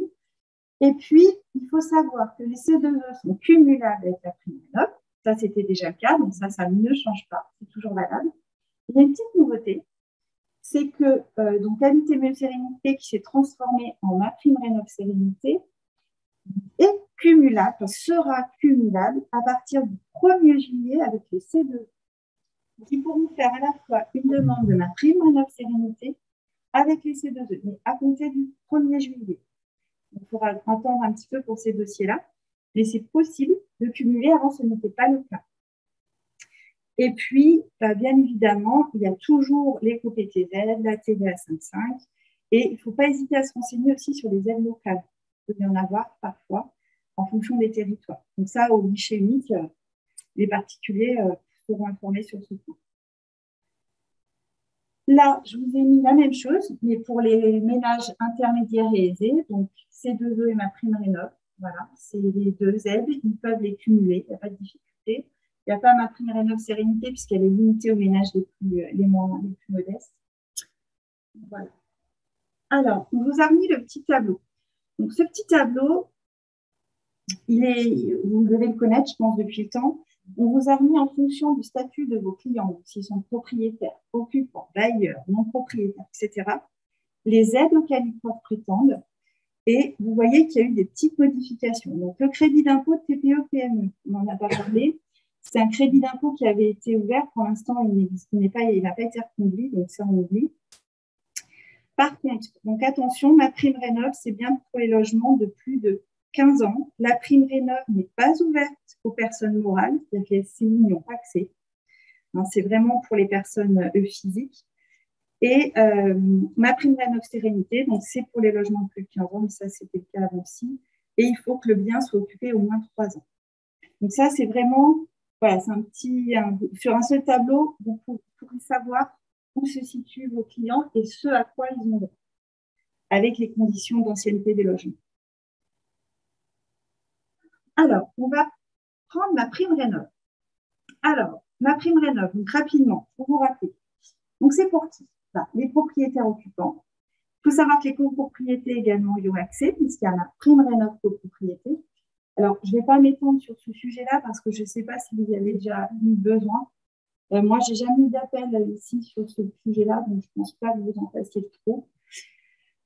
Et puis, il faut savoir que les C2E sont cumulables avec la prime rénov. Ça, c'était déjà le cas, donc ça ne change pas, c'est toujours valable. Il y a une petite nouveauté, c'est que donc Habiter Mieux Sérénité, qui s'est transformé en MaPrimeRénov' Sérénité, est cumulable, sera cumulable à partir du 1er juillet avec les C2E. Donc, ils pourront faire à la fois une demande de MaPrimeRénov' Sérénité avec les C2E, mais à compter du 1er juillet. Il faudra attendre un petit peu pour ces dossiers-là, mais c'est possible de cumuler. Avant, ce n'était pas le cas. Et puis, bien évidemment, il y a toujours l'éco-PTZ, la TVA 5.5, et il ne faut pas hésiter à se renseigner aussi sur les aides locales. Il peut y en avoir parfois en fonction des territoires. Donc ça, au guichet unique, les particuliers seront informés sur ce point. Là, je vous ai mis la même chose, mais pour les ménages intermédiaires et aisés, donc C2E et MaPrimeRénov', voilà, c'est les deux aides, ils peuvent les cumuler, il n'y a pas de difficulté. Il n'y a pas MaPrimeRénov' Sérénité puisqu'elle est limitée aux ménages les plus modestes. Voilà. Alors, on vous a remis le petit tableau. Donc, ce petit tableau, vous devez le connaître, je pense, depuis le temps. On vous a remis en fonction du statut de vos clients, s'ils sont propriétaires, occupants, bailleurs, non propriétaires, etc., les aides auxquelles ils peuvent prétendre. Et vous voyez qu'il y a eu des petites modifications. Donc, le crédit d'impôt de TPE-PME, on n'en a pas parlé. C'est un crédit d'impôt qui avait été ouvert. Pour l'instant, il n'a pas été reconduit, donc ça, on oublie. Par contre, donc attention, MaPrimeRénov', c'est bien pour les logements de plus de 15 ans. La prime rénov n'est pas ouverte aux personnes morales, c'est-à-dire que les SCI n'y ont pas accès. C'est vraiment pour les personnes physiques. Et MaPrimeRénov' Sérénité, donc c'est pour les logements de plus de 15 ans, mais ça c'était le cas avant aussi. Et il faut que le bien soit occupé au moins 3 ans. Donc ça c'est vraiment, voilà, c'est sur un seul tableau, vous pourrez savoir où se situent vos clients et ce à quoi ils ont droit, avec les conditions d'ancienneté des logements. Alors, on va prendre MaPrimeRénov'. Alors, MaPrimeRénov', donc rapidement, pour vous rappeler. Donc, c'est pour qui? Les propriétaires occupants. Il faut savoir que les copropriétés également y ont accès, puisqu'il y a MaPrimeRénov' copropriété. Alors, je ne vais pas m'étendre sur ce sujet-là parce que je ne sais pas si vous avez déjà eu besoin. Moi, je n'ai jamais eu d'appel ici sur ce sujet-là, donc je ne pense pas que vous en fassiez trop.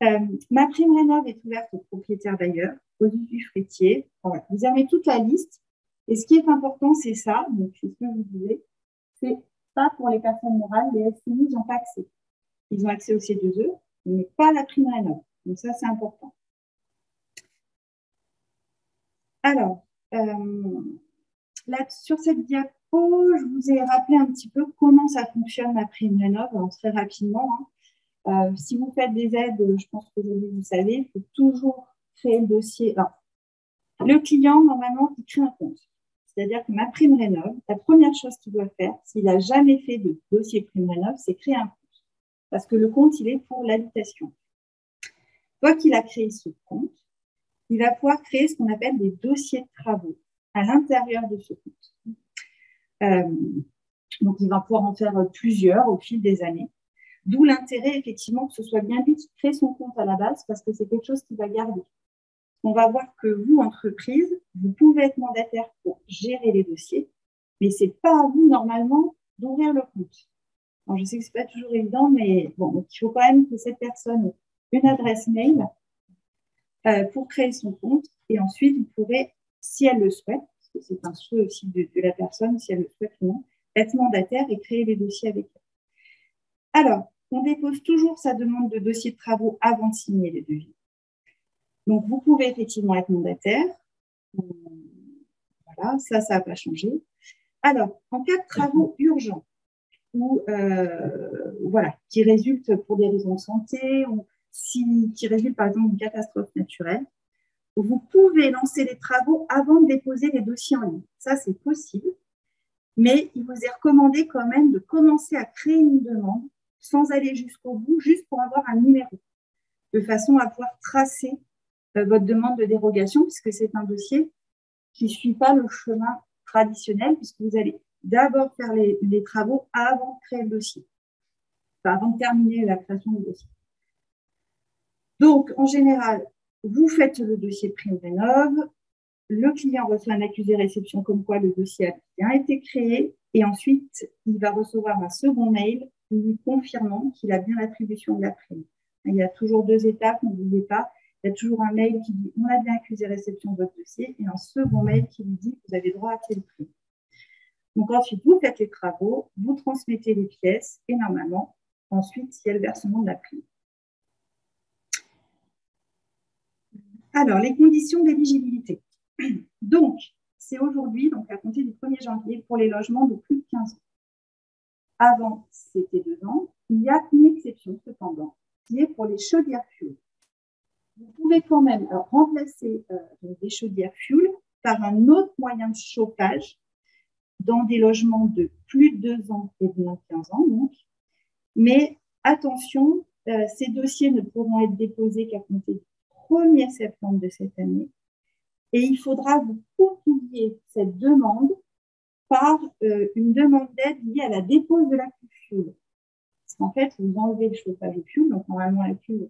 MaPrimeRénov' est ouverte aux propriétaires bailleurs, aux usufruitiers. Voilà. Vous avez toute la liste. Et ce qui est important, c'est ça. Donc, c'est ce que vous disiez. C'est pas pour les personnes morales. Les SCI, ils n'ont pas accès. Ils ont accès au C2E, mais pas à la prime rénov'. Donc, ça, c'est important. Alors, là, sur cette diapo, je vous ai rappelé un petit peu comment ça fonctionne MaPrimeRénov', très rapidement. Si vous faites des aides, je pense qu'aujourd'hui, vous savez, il faut toujours créer le dossier. Alors, le client, normalement, il crée un compte. C'est-à-dire que MaPrimeRénov', la première chose qu'il doit faire, s'il n'a jamais fait de dossier PrimeRénov', c'est créer un compte. Parce que le compte, il est pour l'habitation. Une fois qu'il a créé ce compte, il va pouvoir créer ce qu'on appelle des dossiers de travaux à l'intérieur de ce compte. Donc, il va pouvoir en faire plusieurs au fil des années. D'où l'intérêt, effectivement, que ce soit bien lui qui crée son compte à la base, parce que c'est quelque chose qu'il va garder. On va voir que vous, entreprise, vous pouvez être mandataire pour gérer les dossiers, mais ce n'est pas à vous, normalement, d'ouvrir le compte. Alors, je sais que ce n'est pas toujours évident, mais bon, donc, il faut quand même que cette personne ait une adresse mail pour créer son compte. Et ensuite, vous pourrez, si elle le souhaite, parce que c'est un souhait aussi de la personne, si elle le souhaite ou non, être mandataire et créer les dossiers avec elle. Alors, on dépose toujours sa demande de dossier de travaux avant de signer les devis. Donc, vous pouvez effectivement être mandataire. Voilà, ça n'a pas changé. Alors, en cas de travaux urgents, ou voilà, qui résultent pour des raisons de santé, ou qui résultent par exemple d'une catastrophe naturelle, vous pouvez lancer les travaux avant de déposer les dossiers en ligne. Ça, c'est possible, mais il vous est recommandé quand même de commencer à créer une demande sans aller jusqu'au bout, juste pour avoir un numéro, de façon à pouvoir tracer votre demande de dérogation, puisque c'est un dossier qui ne suit pas le chemin traditionnel, puisque vous allez d'abord faire les travaux avant de créer le dossier, enfin, avant de terminer la création du dossier. Donc, en général, vous faites le dossier PrimeRénov', le client reçoit un accusé-réception comme quoi le dossier a bien été créé, et ensuite, il va recevoir un second mail lui confirmant qu'il a bien l'attribution de la prime. Il y a toujours 2 étapes, n'oubliez pas. Il y a toujours un mail qui dit « on a bien accusé-réception de votre dossier » et un second mail qui lui dit « vous avez droit à telle prime ». Donc ensuite, vous faites les travaux, vous transmettez les pièces et normalement, ensuite, il y a le versement de la prime. Alors, les conditions d'éligibilité. Donc, c'est aujourd'hui, donc à compter du 1er janvier, pour les logements de plus de 15 ans. Avant, c'était 2 ans. Il y a une exception, cependant, qui est pour les chaudières fuel. Vous pouvez quand même remplacer des chaudières fuel par un autre moyen de chauffage dans des logements de plus de 2 ans et de moins de 15 ans. Donc. Mais attention, ces dossiers ne pourront être déposés qu'à compter du 1er septembre de cette année. Et il faudra vous concilier cette demande par une demande d'aide liée à la dépose de la cuve fuel. Parce qu'en fait, vous enlevez le chauffage au fuel, donc normalement la cuve,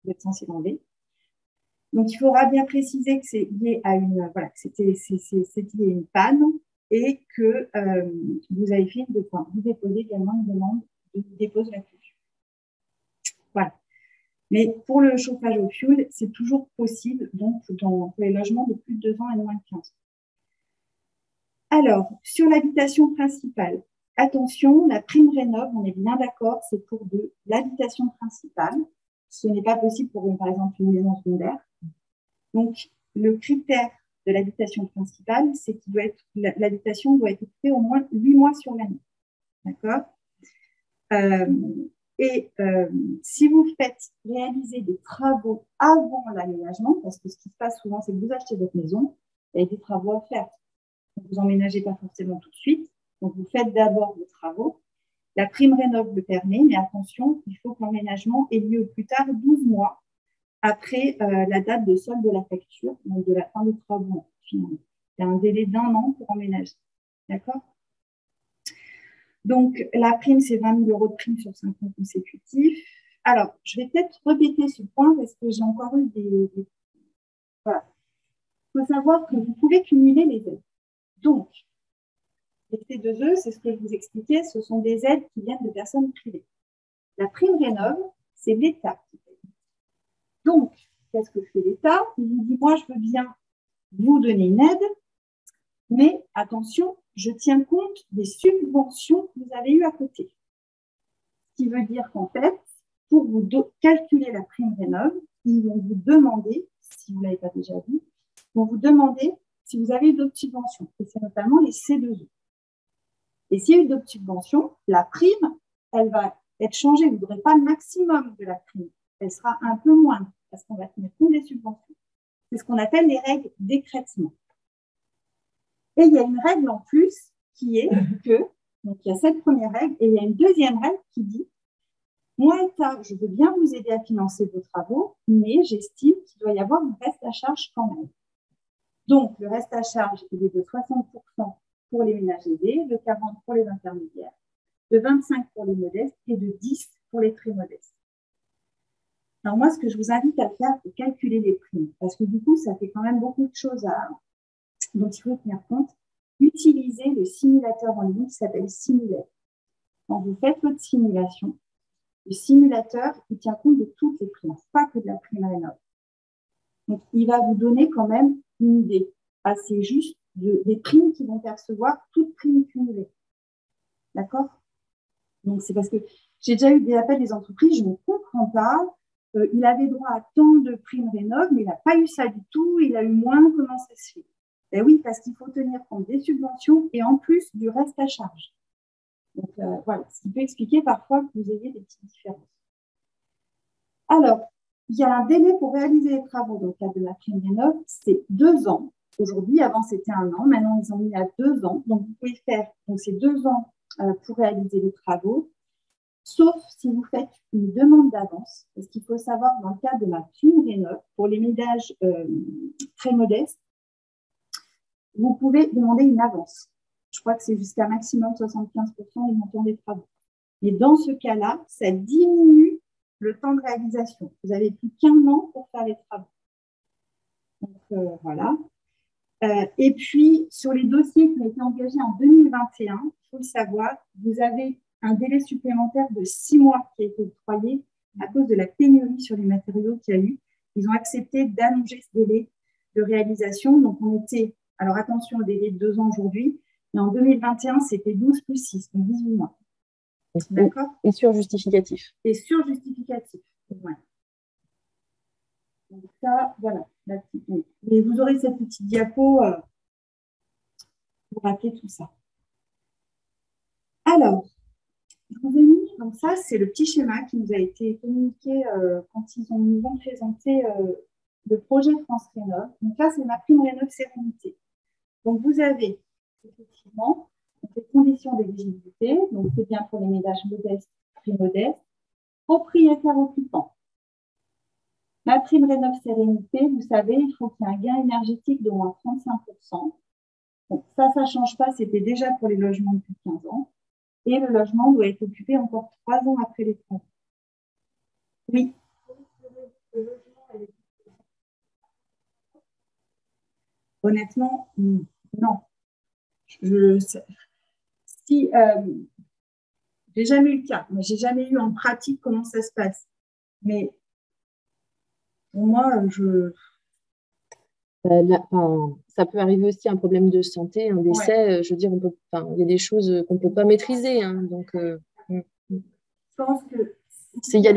vous êtes censé l'enlever. Donc, il faudra bien préciser que c'est lié à une, voilà, c'est lié à une panne et que vous avez fait vous déposez également une demande de dépose de la cuve. Voilà. Mais pour le chauffage au fioul, c'est toujours possible, donc pour les logements de plus de 2 ans et de moins de 15 ans. Alors, sur l'habitation principale, attention, la PrimeRénov', on est bien d'accord, c'est pour de l'habitation principale. Ce n'est pas possible pour, par exemple, une maison secondaire. Donc, le critère de l'habitation principale, c'est que l'habitation doit être occupée au moins 8 mois sur l'année. D'accord ? Si vous faites réaliser des travaux avant l'aménagement, parce que ce qui se passe souvent, c'est que vous achetez votre maison, il y a des travaux à faire. Vous n'emménagez pas forcément tout de suite, donc vous faites d'abord vos travaux. La PrimeRénov' le permet, mais attention, il faut que l'emménagement ait lieu au plus tard 12 mois après la date de solde de la facture, donc de la fin des travaux. Finalement. Il y a un délai d'1 an pour emménager. D'accord ? Donc, la prime, c'est 20 000 € de prime sur 5 ans consécutifs. Alors, je vais peut-être répéter ce point parce que j'ai encore eu des... Voilà. Il faut savoir que vous pouvez cumuler les aides. Donc, les C2E, c'est ce que je vous expliquais, ce sont des aides qui viennent de personnes privées. La PrimeRénov', c'est l'État qui paye. Donc, qu'est-ce que fait l'État? Il vous dit, moi, je veux bien vous donner une aide, mais attention, je tiens compte des subventions que vous avez eues à côté. Ce qui veut dire qu'en fait, pour vous calculer la PrimeRénov', ils vont vous demander, si vous ne l'avez pas déjà vu, ils vont vous demander si vous avez eu d'autres subventions, et c'est notamment les C2E. Et s'il y a eu d'autres subventions, la prime, elle va être changée. Vous n'aurez pas le maximum de la prime. Elle sera un peu moindre parce qu'on va tenir compte des subventions. C'est ce qu'on appelle les règles d'écrêtement. Et il y a une règle en plus qui est que, donc il y a cette première règle, et il y a une deuxième règle qui dit, moi, État, je veux bien vous aider à financer vos travaux, mais j'estime qu'il doit y avoir un reste à charge quand même. Donc, le reste à charge, il est de 60% pour les ménages aidés, de 40% pour les intermédiaires, de 25% pour les modestes et de 10% pour les très modestes. Alors moi, ce que je vous invite à faire, c'est calculer les primes, parce que du coup, ça fait quand même beaucoup de choses dont il faut tenir compte. Utilisez le simulateur en ligne qui s'appelle Simulate. Quand vous faites votre simulation, le simulateur, il tient compte de toutes les primes, pas que de la prime rénov'. Donc, il va vous donner quand même une idée assez juste des primes qu'ils vont percevoir, toutes primes cumulées. D'accord? Donc, c'est parce que j'ai déjà eu des appels des entreprises, je ne comprends pas. Il avait droit à tant de primes rénov', mais il n'a pas eu ça du tout, il a eu moins, comment ça se fait? Ben oui, parce qu'il faut tenir compte des subventions et en plus du reste à charge. Donc, voilà, ce qui peut expliquer parfois que vous ayez des petites différences. Alors, il y a un délai pour réaliser les travaux dans le cadre de la prime rénov', c'est 2 ans. Aujourd'hui, avant, c'était 1 an. Maintenant, ils ont mis à 2 ans. Donc, vous pouvez faire ces 2 ans pour réaliser les travaux, sauf si vous faites une demande d'avance. Parce qu'il faut savoir, dans le cadre de la prime rénov', pour les ménages très modestes, vous pouvez demander une avance. Je crois que c'est jusqu'à maximum 75% du montant des travaux. Et dans ce cas-là, ça diminue le temps de réalisation. Vous avez plus qu'1 an pour faire les travaux. Donc, voilà. Et puis, sur les dossiers qui ont été engagés en 2021, il faut le savoir, vous avez un délai supplémentaire de 6 mois qui a été octroyé à cause de la pénurie sur les matériaux qu'il y a eu. Ils ont accepté d'allonger ce délai de réalisation. Donc, on était, alors attention au délai de 2 ans aujourd'hui, mais en 2021, c'était 12 plus 6, donc 18 mois. D'accord. Et sur justificatif. Et sur justificatif. Ouais. Donc ça, voilà, la petite. Et vous aurez cette petite diapo pour rappeler tout ça. Alors, je vous ai mis, donc ça, c'est le petit schéma qui nous a été communiqué quand ils nous ont présenté le projet France Rénov'. Donc là, c'est ma prime Rénov' Sérénité. Donc vous avez effectivement les conditions d'éligibilité, donc c'est bien pour les ménages modestes, très modestes, propriétaires occupants. La prime Rénov' Sérénité, vous savez, il faut qu'il y ait un gain énergétique d'au moins 35%. Donc ça ne change pas, c'était déjà pour les logements de plus de 15 ans. Et le logement doit être occupé encore 3 ans après les travaux. Oui. Honnêtement, non. Si, j'ai jamais eu le cas. Moi, j'ai jamais eu en pratique comment ça se passe. Mais pour moi, ça peut arriver aussi un problème de santé, un décès. Ouais. Je veux dire, il y a des choses qu'on ne peut pas maîtriser. Hein, donc, je pense que il y a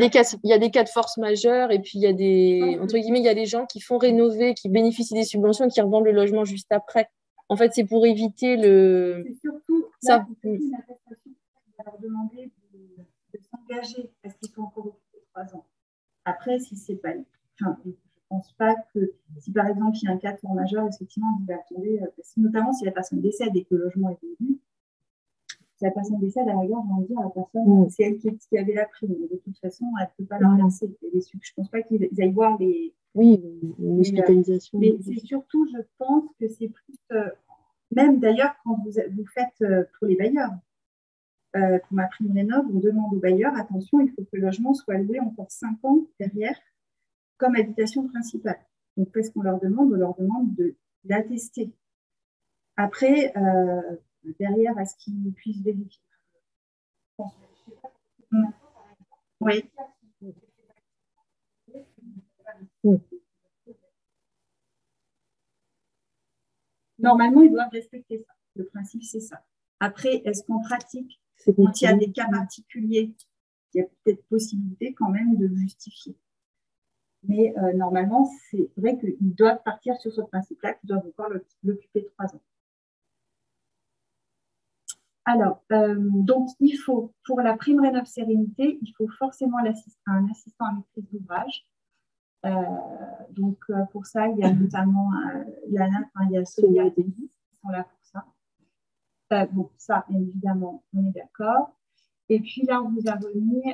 des cas de force majeure et puis il y a des, entre guillemets, il y a des gens qui font rénover, qui bénéficient des subventions et qui revendent le logement juste après. En fait, c'est pour éviter le. C'est surtout ça. Une attestation qui va leur demander de s'engager parce qu'il faut encore occuper 3 ans. Après, si c'est pas. Enfin, je ne pense pas que si par exemple il y a un cas de force majeure, effectivement, vous va tomber, notamment si la personne décède et que le logement est vendu. Si la personne décède, à la rigueur, j'ai envie de dire, la personne, c'est elle qui avait la prime. De toute façon, elle ne peut pas la relancer. Je ne pense pas qu'ils aillent voir les. Oui, l'hospitalisation. Mais c'est surtout, je pense que c'est plus. Même d'ailleurs, quand vous faites pour les bailleurs, pour ma prime rénov', on demande aux bailleurs, attention, il faut que le logement soit loué encore 5 ans derrière comme habitation principale. Donc, qu'est-ce qu'on leur demande? On leur demande d'attester. Après, derrière, à ce qu'ils puissent vérifier. Oui. Normalement, ils doivent respecter ça. Le principe, c'est ça. Après, est-ce qu'en pratique, quand il y a des cas particuliers, il y a peut-être possibilité quand même de justifier. Mais normalement, c'est vrai qu'ils doivent partir sur ce principe-là, qu'ils doivent encore l'occuper 3 ans. Alors, donc, il faut, pour la prime Rénov Sérénité, il faut forcément un assistant à maîtrise d'ouvrage. Donc, pour ça, il y a notamment il y a Sonia et Denise qui sont là pour ça. Bon, ça, évidemment, on est d'accord. Et puis là, on vous a remis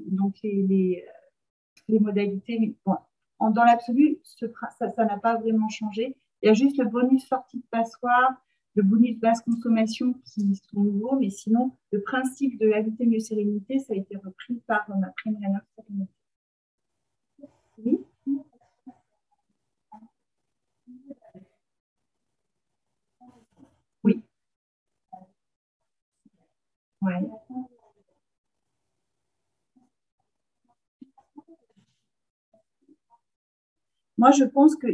donc les modalités. Mais bon, dans l'absolu, ça n'a pas vraiment changé. Il y a juste le bonus sortie de passoire, le bonus basse consommation qui sont nouveaux, mais sinon, le principe de habiter mieux sérénité, ça a été repris par ma prime Rénov Sérénité. Oui. Oui. Ouais. Moi, je pense que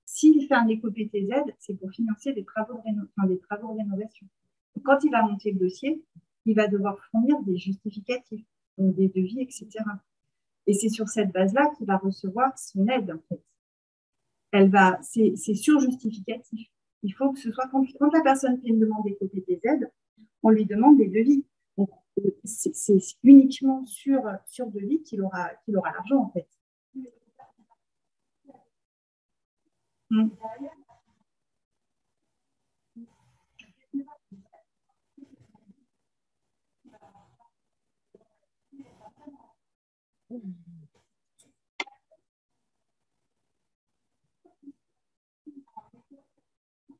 s'il fait un éco-PTZ, c'est pour financer des travaux de rénovation. Donc, quand il va monter le dossier, il va devoir fournir des justificatifs, donc des devis, etc. Et c'est sur cette base-là qu'il va recevoir son aide, en fait. C'est sur justificatif. Il faut que ce soit quand la personne fait une demande d'éco-PTZ, on lui demande des devis. Donc, c'est uniquement sur devis qu'il aura l'argent, en fait.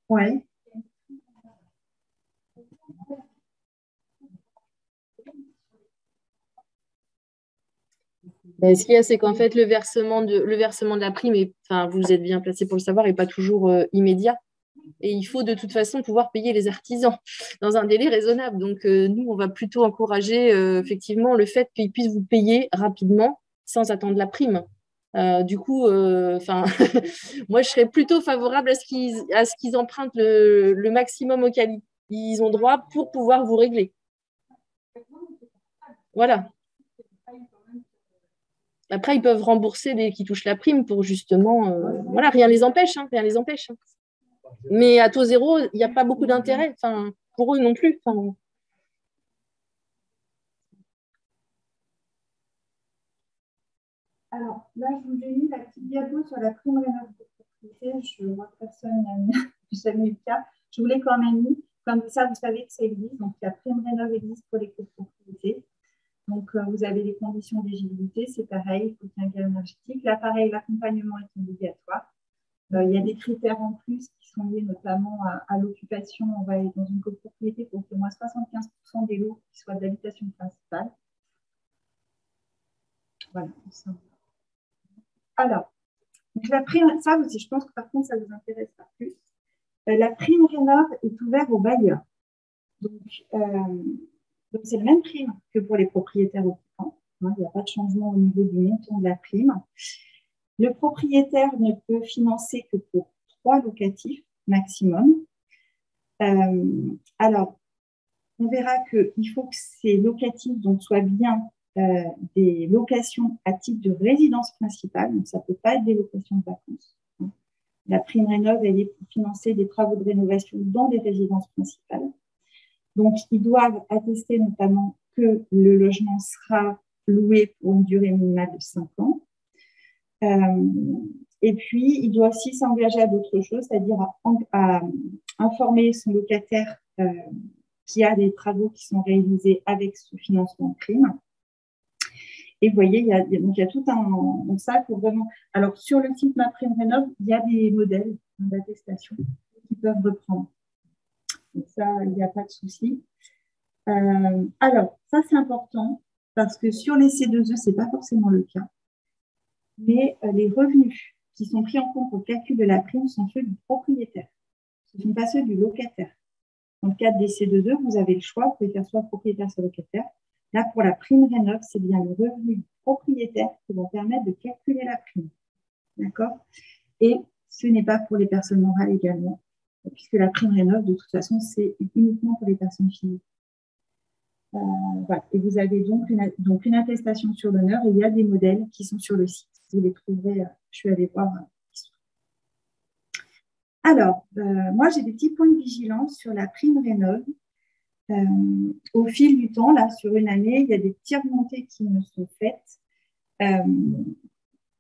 Ouais. Ce qu'il y a, c'est qu'en fait, le versement de la prime, enfin, vous êtes bien placé pour le savoir, n'est pas toujours immédiat. Et il faut de toute façon pouvoir payer les artisans dans un délai raisonnable. Donc, nous, on va plutôt encourager effectivement le fait qu'ils puissent vous payer rapidement sans attendre la prime. Du coup, moi, je serais plutôt favorable à ce qu'ils empruntent le maximum auquel ils ont droit pour pouvoir vous régler. Voilà. Après, ils peuvent rembourser dès qu'ils touchent la prime pour justement... voilà, rien ne les empêche, rien les empêche. Mais à taux zéro, il n'y a pas beaucoup d'intérêt, pour eux non plus. Alors, là, je vous ai mis la petite diapo sur la prime Rénov de propriété. Je vois que personne n'a jamais eu le cas. Je vous l'ai quand même mis. Comme ça, vous savez que ça existe. Donc, la prime Rénov existe pour les copropriétés. Donc, vous avez les conditions d'éligibilité, c'est pareil, il faut qu'il y ait un gain énergétique. Là, pareil, l'accompagnement est obligatoire. Il y a des critères en plus qui sont liés notamment à l'occupation. On va aller dans une copropriété pour qu'au moins 75% des lots qui soient d'habitation principale. Voilà. Alors, la prime, ça aussi, je pense que par contre, ça vous intéresse pas plus. La prime Rénov est ouverte aux bailleurs. Donc, c'est la même prime que pour les propriétaires occupants. Il n'y a pas de changement au niveau du montant de la prime. Le propriétaire ne peut financer que pour 3 locatifs maximum. Alors, on verra qu'il faut que ces locatifs soient bien des locations à titre de résidence principale. Donc, ça ne peut pas être des locations de vacances. La prime Rénov, elle est pour financer des travaux de rénovation dans des résidences principales. Donc, ils doivent attester notamment que le logement sera loué pour une durée minimale de 5 ans. Et puis, il doit aussi s'engager à d'autres choses, c'est-à-dire à informer son locataire qu'il y a des travaux qui sont réalisés avec ce financement de prime. Et vous voyez, il y a tout un... Donc ça, il faut vraiment... Alors, sur le site Ma Prime Rénov, il y a des modèles d'attestation qui peuvent reprendre. Donc ça, il n'y a pas de souci. Alors, ça, c'est important parce que sur les C2E, ce n'est pas forcément le cas. Mais les revenus qui sont pris en compte au calcul de la prime sont ceux du propriétaire. Ce ne sont pas ceux du locataire. Dans le cadre des C2E, vous avez le choix, vous pouvez faire soit propriétaire, soit locataire. Là, pour la prime Rénov, c'est bien le revenu du propriétaire qui vont permettre de calculer la prime. D'accord? Et ce n'est pas pour les personnes morales également, puisque la prime Rénov, de toute façon, c'est uniquement pour les personnes physiques. Voilà. Et vous avez donc une attestation sur l'honneur et il y a des modèles qui sont sur le site. vous les trouverez, je suis allée voir. Alors, moi, j'ai des petits points de vigilance sur la prime rénov'. Au fil du temps, là, sur une année, il y a des petites remontées qui me sont faites.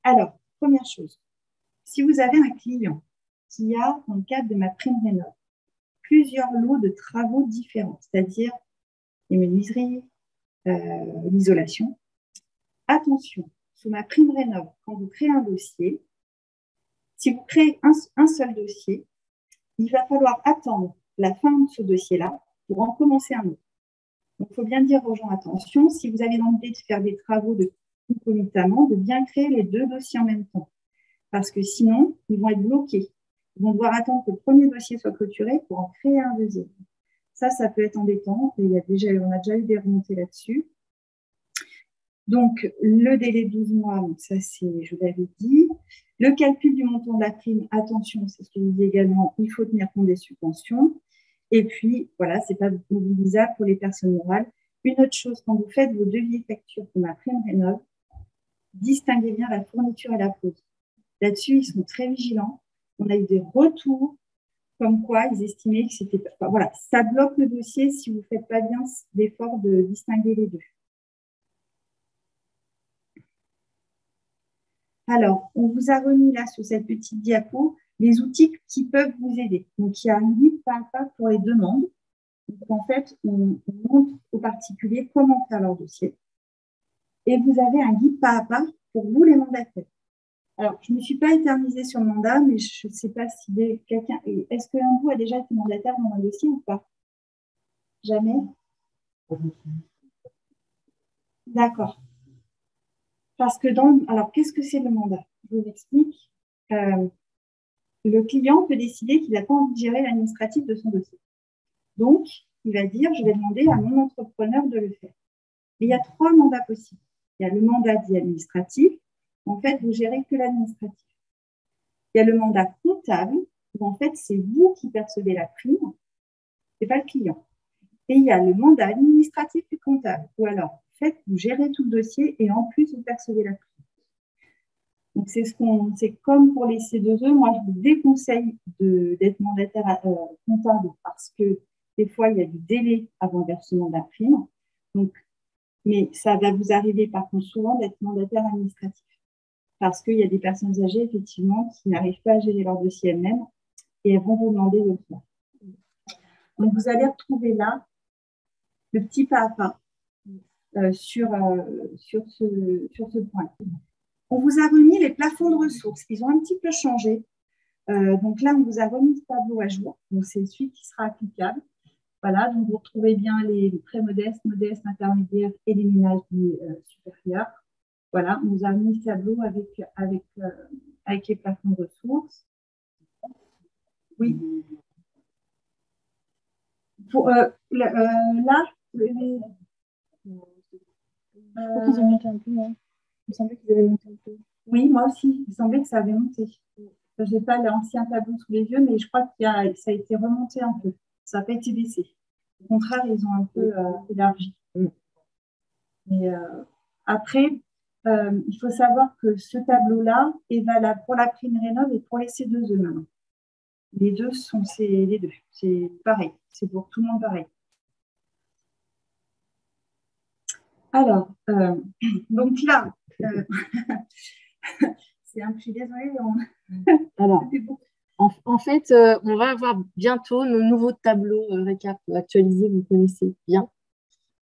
Alors, première chose, si vous avez un client qui a, dans le cadre de ma prime rénov', plusieurs lots de travaux différents, c'est-à-dire les menuiseries, l'isolation, attention, sous ma prime rénov', quand vous créez un dossier, si vous créez un seul dossier, il va falloir attendre la fin de ce dossier-là pour en commencer un autre. Donc, il faut bien dire aux gens, attention, si vous avez l'envie de faire des travaux concomitamment, de bien créer les deux dossiers en même temps. Parce que sinon, ils vont être bloqués. Ils vont devoir attendre que le premier dossier soit clôturé pour en créer un deuxième. Ça peut être embêtant. Et on a déjà eu des remontées là-dessus. Donc, le délai de 12 mois, donc ça, je l'avais dit. Le calcul du montant de la prime, attention, c'est ce que je dis également, il faut tenir compte des subventions. Et puis, voilà, ce n'est pas mobilisable pour les personnes morales. Une autre chose, quand vous faites vos devis et factures pour ma prime rénov', distinguez bien la fourniture et la pose. Là-dessus, ils sont très vigilants. On a eu des retours comme quoi ils estimaient que c'était... Enfin, voilà, ça bloque le dossier si vous ne faites pas bien l'effort de distinguer les deux. Alors, on vous a remis là sur cette petite diapo les outils qui peuvent vous aider. Donc, il y a un guide pas à pas pour les demandes. Donc, en fait, on montre aux particuliers comment faire leur dossier. Et vous avez un guide pas à pas pour vous, les mandataires. Alors, je ne me suis pas éternisée sur le mandat, mais je ne sais pas si quelqu'un... Est-ce qu'un de vous a déjà été mandataire dans un dossier ou pas? Jamais? D'accord. Parce que alors, qu'est-ce que c'est le mandat? Je vous explique. Le client peut décider qu'il n'a pas envie de gérer l'administratif de son dossier. Donc, il va dire, je vais demander à mon entrepreneur de le faire. Mais il y a 3 mandats possibles. Il y a le mandat dit administratif. En fait, vous gérez que l'administratif. Il y a le mandat comptable, où en fait, c'est vous qui percevez la prime, ce n'est pas le client. Et il y a le mandat administratif et comptable, où alors, en fait, vous gérez tout le dossier et en plus, vous percevez la prime. Donc, c'est comme pour les C2E. Moi, je vous déconseille d'être mandataire comptable parce que des fois, il y a du délai avant le versement de la prime. Donc, mais ça va vous arriver, par contre, souvent d'être mandataire administratif parce qu'il y a des personnes âgées, effectivement, qui n'arrivent pas à gérer leur dossier elles-mêmes et elles vont vous demander de le faire. Donc, vous allez retrouver là le petit pas à pas sur ce point. On vous a remis les plafonds de ressources. Ils ont un petit peu changé. Donc là, on vous a remis ce tableau à jour. Donc, c'est celui qui sera applicable. Voilà, donc vous retrouvez bien les très modestes, intermédiaires et les ménages supérieurs. Voilà, on vous a remis ce tableau avec les plafonds de ressources. Oui. Là, je crois qu'ils ont monté un peu, moi. Il me semblait qu'ils avaient monté un peu. Oui, moi aussi, il me semblait que ça avait monté. Je n'ai pas l'ancien tableau sous les yeux, mais je crois que ça a été remonté un peu. Ça n'a pas été baissé. Au contraire, ils ont un peu élargi. Mais après, il faut savoir que ce tableau-là est valable pour la prime rénov' et pour les C2E maintenant. Les deux les deux. C'est pareil. C'est pour tout le monde pareil. Alors, donc là, c'est un peu, je suis désolée. Alors, en fait, on va avoir bientôt nos nouveaux tableaux récap actualisés, vous connaissez bien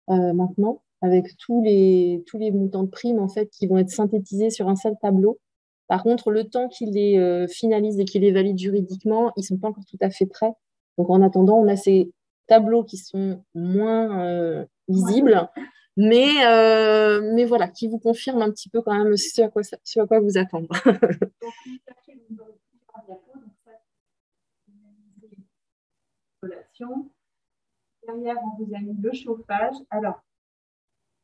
maintenant, avec tous les montants de primes en fait, qui vont être synthétisés sur un seul tableau. Par contre, le temps qu'ils les finalisent et qu'ils les valident juridiquement, ils ne sont pas encore tout à fait prêts. Donc, en attendant, on a ces tableaux qui sont moins visibles, mais voilà, qui vous confirment un petit peu quand même ce à quoi vous attendre. Derrière, on vous a mis le chauffage. Alors,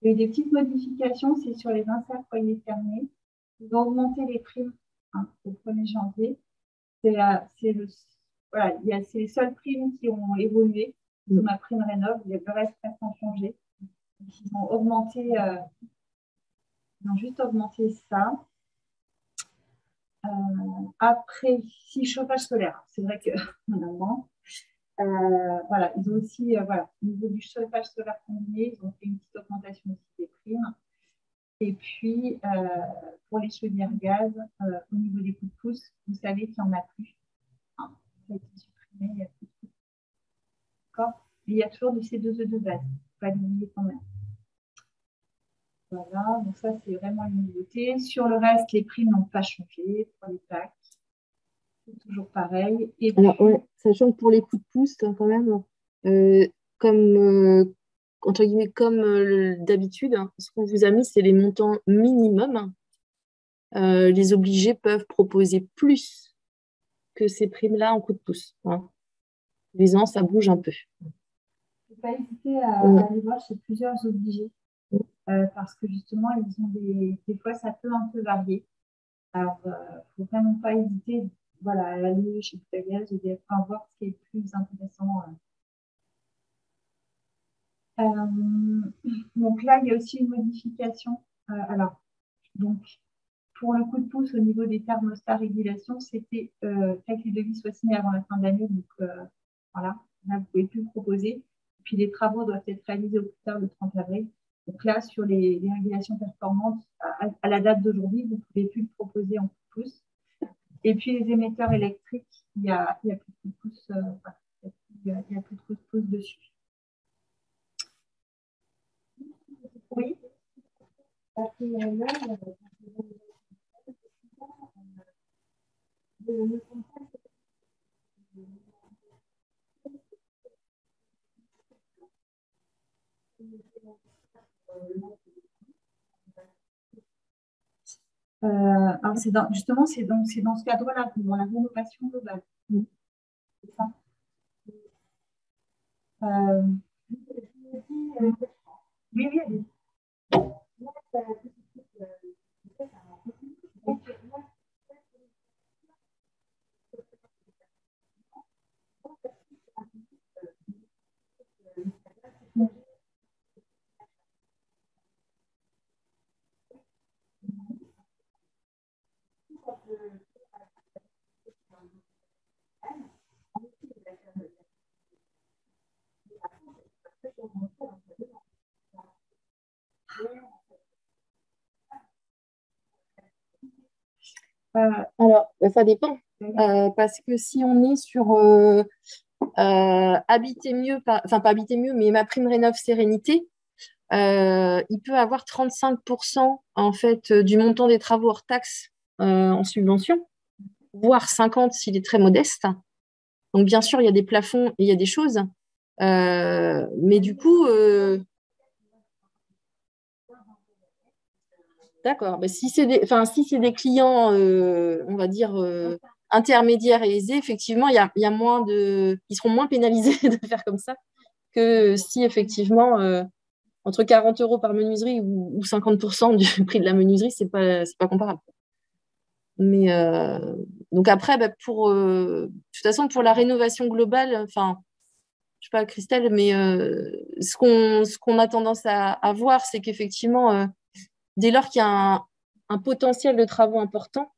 il y a eu des petites modifications, c'est sur les inserts foyers fermés. Ils ont augmenté les primes au 1er janvier. C'est les seules primes qui ont évolué sous ma prime rénov'. Le reste reste inchangé. Ils ont juste augmenté ça. après, si chauffage solaire, c'est vrai que normalement, voilà, ils ont aussi, voilà, au niveau du chauffage solaire combiné, ils ont fait une petite augmentation aussi des primes. Et puis, pour les chaudières gaz, au niveau des coups de pouce, vous savez qu'il n'y en a plus. Hein, ça a été supprimé, il n'y a plus de coups de pouce. D'accord. Mais il y a toujours du C2E de base. Il ne faut pas l'oublier quand même. Voilà, donc ça, c'est vraiment une nouveauté. Sur le reste, les primes n'ont pas changé pour les packs. C'est toujours pareil. Et puis, Alors, ouais, sachant que pour les coups de pouce, hein, quand même, comme, entre guillemets, comme d'habitude, hein, ce qu'on vous a mis, c'est les montants minimums. Les obligés peuvent proposer plus que ces primes-là en coup de pouce. Hein. Les ans, ça bouge un peu. il ne faut pas hésiter à aller voir chez plusieurs obligés. Parce que justement, ils ont des fois, ça peut un peu varier. Alors, il ne faut vraiment pas hésiter, voilà, à aller chez Boutagaz et à voir ce qui est le plus intéressant. Donc là, il y a aussi une modification. Alors, donc, pour le coup de pouce au niveau des thermostats régulation, c'était que les devis soient signés avant la fin de l'année. Donc, voilà, là, vous ne pouvez plus le proposer. Puis, les travaux doivent être réalisés au plus tard le 30 avril. Donc là, sur les régulations performantes, à la date d'aujourd'hui, vous ne pouvez plus le proposer en coup de pouce. Et puis, les émetteurs électriques, il n'y a plus de coup de pouce, il y a plus de coup de pouce dessus. Oui. Alors justement, c'est dans ce cadre-là, dans la rénovation globale. C'est ça. Oui, oui. Alors, ça dépend. Parce que si on est sur habiter mieux, enfin pas habiter mieux, mais ma prime rénov sérénité, il peut avoir 35% en fait du montant des travaux hors taxe en subvention, voire 50 s'il est très modeste. Donc bien sûr, il y a des plafonds et il y a des choses. Mais du coup, d'accord. Bah, si c'est des clients, on va dire, intermédiaires et aisés, effectivement, il y a moins ils seront moins pénalisés de faire comme ça que si effectivement, entre 40 € par menuiserie ou 50% du prix de la menuiserie, c'est pas comparable. Mais donc après, bah, de toute façon, pour la rénovation globale, enfin, je sais pas, Christelle, mais ce qu'on a tendance à voir, c'est qu'effectivement, dès lors qu'il y a un potentiel de travaux important,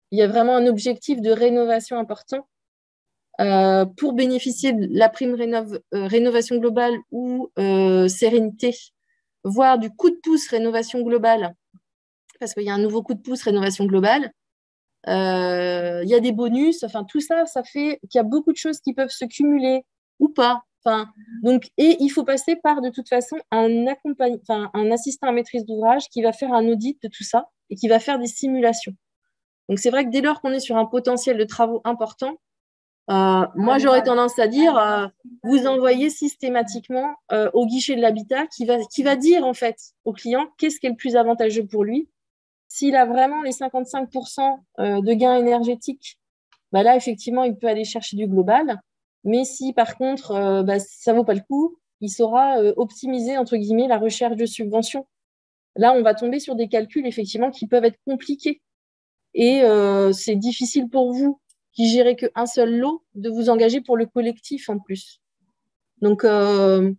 il y a vraiment un objectif de rénovation important. Pour bénéficier de la prime rénovation globale ou sérénité, voire du coup de pouce rénovation globale, parce qu'il y a un nouveau coup de pouce rénovation globale, il y a des bonus, enfin tout ça, ça fait qu'il y a beaucoup de choses qui peuvent se cumuler ou pas. Enfin, donc, et il faut passer par de toute façon un assistant à maîtrise d'ouvrage qui va faire un audit de tout ça et qui va faire des simulations. Donc c'est vrai que dès lors qu'on est sur un potentiel de travaux important, moi j'aurais tendance à dire vous envoyez systématiquement au guichet de l'habitat qui va dire en fait au client qu'est-ce qui est le plus avantageux pour lui. S'il a vraiment les 55% de gains énergétiques, bah là, effectivement, il peut aller chercher du global. Mais si, par contre, ça ne vaut pas le coup, il saura optimiser, entre guillemets, la recherche de subventions. Là, on va tomber sur des calculs, effectivement, qui peuvent être compliqués. Et c'est difficile pour vous, qui gérez qu'un seul lot, de vous engager pour le collectif en plus. Donc, en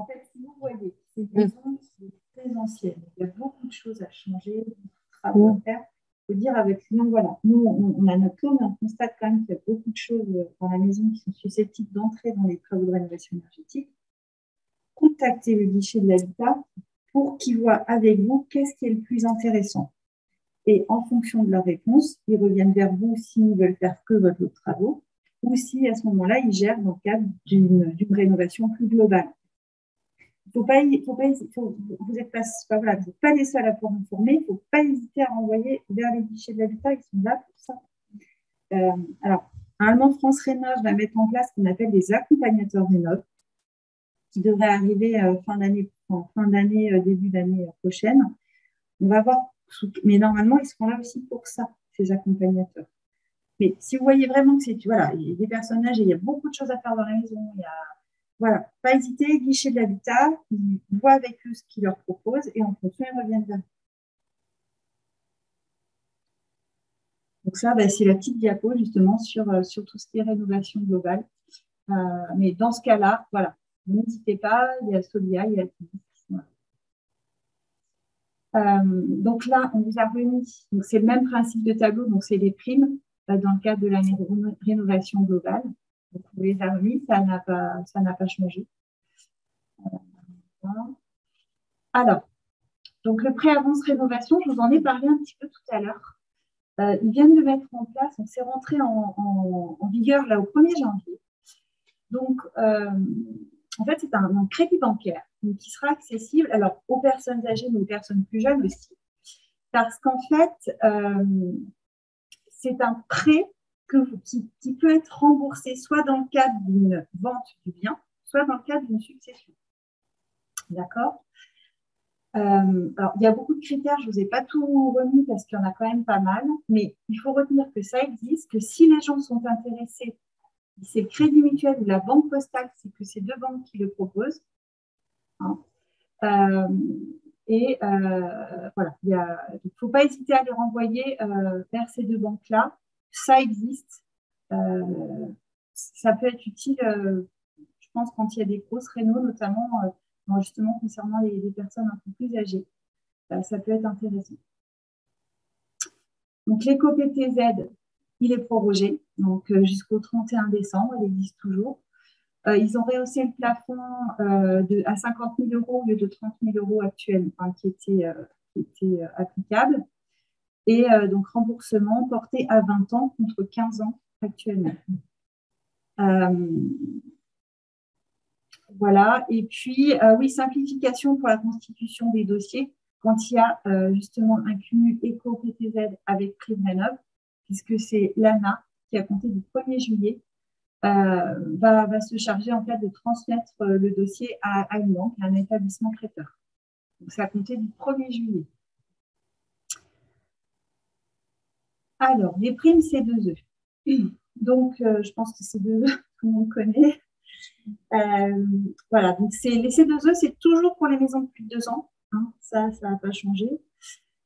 fait, si vous voyez, c'est une maison qui est très ancienne. Il y a beaucoup de choses à changer, des travaux à faire. faut dire avec client, voilà, nous, on a notre taux, mais on constate quand même qu'il y a beaucoup de choses dans la maison qui sont susceptibles d'entrer dans les travaux de rénovation énergétique. Contactez le guichet de l'habitat pour qu'ils voient avec vous qu'est-ce qui est le plus intéressant. Et en fonction de leur réponse, ils reviennent vers vous s'ils veulent faire que votre lot de travaux ou si à ce moment-là, ils gèrent dans le cadre d'une rénovation plus globale. Vous n'êtes pas les seuls à pouvoir informer, il ne faut pas hésiter à renvoyer vers les guichets de l'habitat, ils sont là pour ça. Alors, normalement, France Rénov va mettre en place ce qu'on appelle des accompagnateurs Rénov, qui devraient arriver fin d'année, début d'année prochaine. On va voir, mais normalement, ils seront là aussi pour ça, ces accompagnateurs. Mais si vous voyez vraiment que il y a des personnages et il y a beaucoup de choses à faire dans la maison, voilà, pas hésiter, guichet de l'habitat, ils voient avec eux ce qu'ils leur proposent et en fonction, ils reviennent vers vous. Donc ça, c'est la petite diapo justement sur tout ce qui est rénovation globale. Mais dans ce cas-là, voilà, n'hésitez pas, il y a Solia, il y a donc là, on vous a remis, donc c'est le même principe de tableau, donc c'est les primes dans le cadre de la rénovation globale. Donc on les a remis, ça n'a pas changé. Voilà. Alors, donc le pré-avance rénovation, je vous en ai parlé un petit peu tout à l'heure. Ils viennent de mettre en place, donc c'est rentré en vigueur là au 1er janvier. Donc, en fait, c'est un crédit bancaire qui sera accessible alors, aux personnes âgées, mais aux personnes plus jeunes aussi. Parce qu'en fait, c'est un prêt qui peut être remboursé soit dans le cadre d'une vente du bien, soit dans le cadre d'une succession. D'accord ? Alors, il y a beaucoup de critères, je ne vous ai pas tout remis parce qu'il y en a quand même pas mal, mais il faut retenir que ça existe, que si les gens sont intéressés, c'est le Crédit Mutuel ou la Banque Postale, c'est que ces deux banques qui le proposent. Hein. Voilà, il ne faut pas hésiter à les renvoyer vers ces deux banques-là. Ça existe. Ça peut être utile, je pense, quand il y a des grosses rénaux, notamment justement concernant les personnes un peu plus âgées. Ça peut être intéressant. Donc, l'éco-PTZ, il est prorogé, donc jusqu'au 31 décembre, il existe toujours. Ils ont rehaussé le plafond à 50 000 € au lieu de 30 000 € actuels, qui était applicable. Et donc, remboursement porté à 20 ans contre 15 ans actuellement. Voilà. Et puis, oui, simplification pour la constitution des dossiers quand il y a justement un cumul éco-PTZ avec prime rénov, puisque c'est l'ANA qui, a compté du 1er juillet, va se charger en fait de transmettre le dossier à une banque, à un établissement prêteur. Donc, ça a compté du 1er juillet. Alors, les primes C2E. Donc, je pense que C2E, tout le monde connaît. Voilà, donc les C2E, c'est toujours pour les maisons de plus de 2 ans. Hein, ça n'a pas changé.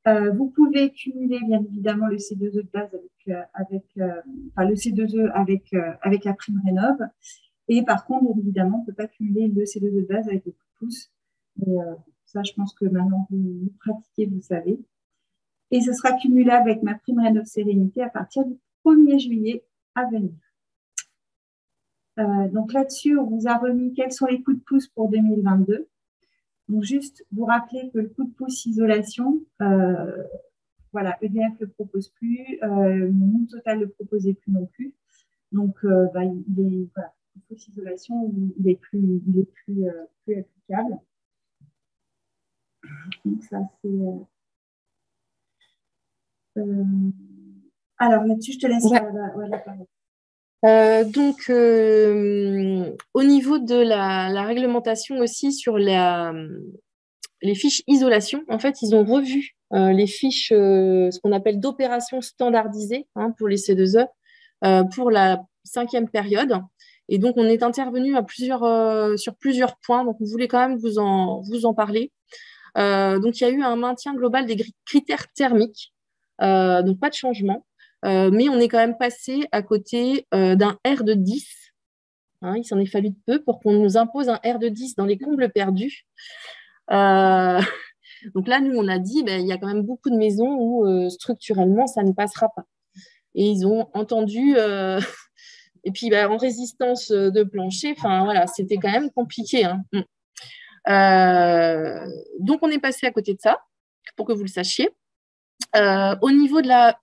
Vous pouvez cumuler bien évidemment le C2E de base le C2E avec la prime rénov. Et par contre, bien évidemment, on ne peut pas cumuler le C2E de base avec le coup de pouce. Mais ça, je pense que maintenant vous pratiquez, vous savez. Et ce sera cumulable avec ma prime rénov sérénité à partir du 1er juillet à venir. Donc là-dessus, on vous a remis quels sont les coups de pouce pour 2022. Donc juste vous rappeler que le coup de pouce isolation, voilà, EDF ne le propose plus, Monde Total ne le proposait plus non plus. Donc voilà, le coup de pouce isolation, il est plus applicable. Donc ça c'est. Alors là-dessus, je te laisse la parole. Au niveau de la réglementation aussi sur les fiches isolation, en fait, ils ont revu les fiches, ce qu'on appelle d'opérations standardisées pour les C2E pour la 5e période. Et donc, on est intervenu sur plusieurs points. Donc, on voulait quand même vous en parler. Donc, il y a eu un maintien global des critères thermiques. Donc, pas de changement. Mais on est quand même passé à côté d'un R de 10. Hein, il s'en est fallu de peu pour qu'on nous impose un R de 10 dans les combles perdus. Donc là, nous, on a dit, il y a quand même beaucoup de maisons où structurellement, ça ne passera pas. Et ils ont entendu, et puis en résistance de plancher, voilà, c'était quand même compliqué. Hein. Donc, on est passé à côté de ça, pour que vous le sachiez. Au niveau de la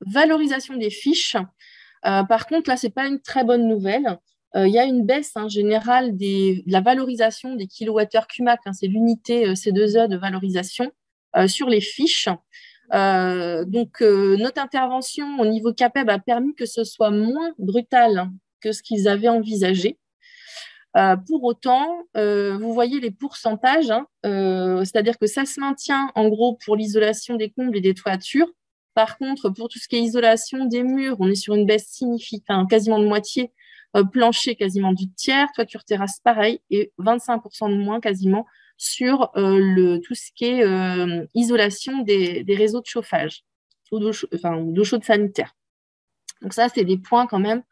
valorisation des fiches, par contre, là, ce n'est pas une très bonne nouvelle. Il y a une baisse générale de la valorisation des kilowattheures CUMAC, c'est l'unité C2E de valorisation sur les fiches. Donc, notre intervention au niveau CAPEB a permis que ce soit moins brutal que ce qu'ils avaient envisagé. Pour autant, vous voyez les pourcentages, c'est-à-dire que ça se maintient en gros pour l'isolation des combles et des toitures. Par contre, pour tout ce qui est isolation des murs, on est sur une baisse significative, quasiment de moitié, plancher quasiment du tiers, toiture terrasse pareil, et 25% de moins quasiment sur tout ce qui est isolation des réseaux de chauffage ou d'eau chaude sanitaire. Donc ça, c'est des points quand même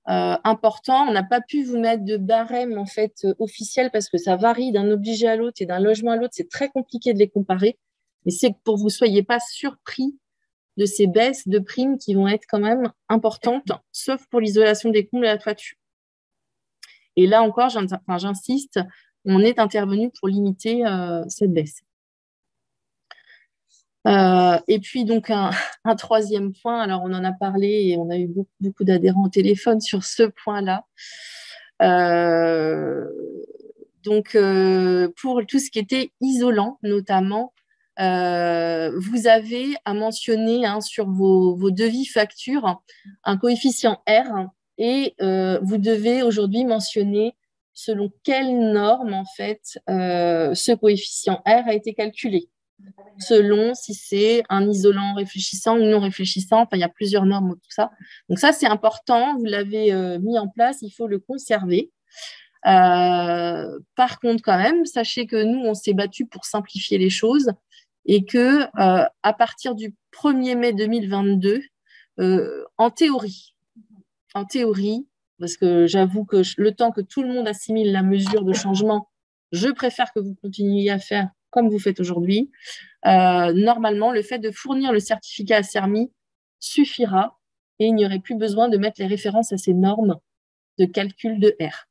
important. On n'a pas pu vous mettre de barème en fait officiel parce que ça varie d'un obligé à l'autre et d'un logement à l'autre. C'est très compliqué de les comparer. Mais c'est pour que vous ne soyez pas surpris de ces baisses de primes qui vont être quand même importantes, sauf pour l'isolation des combles et la toiture. Et là encore, j'insiste, on est intervenu pour limiter cette baisse. Et puis donc un troisième point, alors on en a parlé et on a eu beaucoup d'adhérents au téléphone sur ce point-là. Donc pour tout ce qui était isolant notamment, vous avez à mentionner sur vos devis factures un coefficient R et vous devez aujourd'hui mentionner selon quelle norme en fait ce coefficient R a été calculé. Selon si c'est un isolant réfléchissant ou non réfléchissant. Il y a plusieurs normes pour tout ça. Donc ça, c'est important. Vous l'avez mis en place. Il faut le conserver. Par contre, quand même, sachez que nous, on s'est battu pour simplifier les choses et que à partir du 1er mai 2022, en théorie, parce que j'avoue que le temps que tout le monde assimile la mesure de changement, je préfère que vous continuiez à faire comme vous faites aujourd'hui. Normalement, le fait de fournir le certificat ACERMI suffira et il n'y aurait plus besoin de mettre les références à ces normes de calcul de R.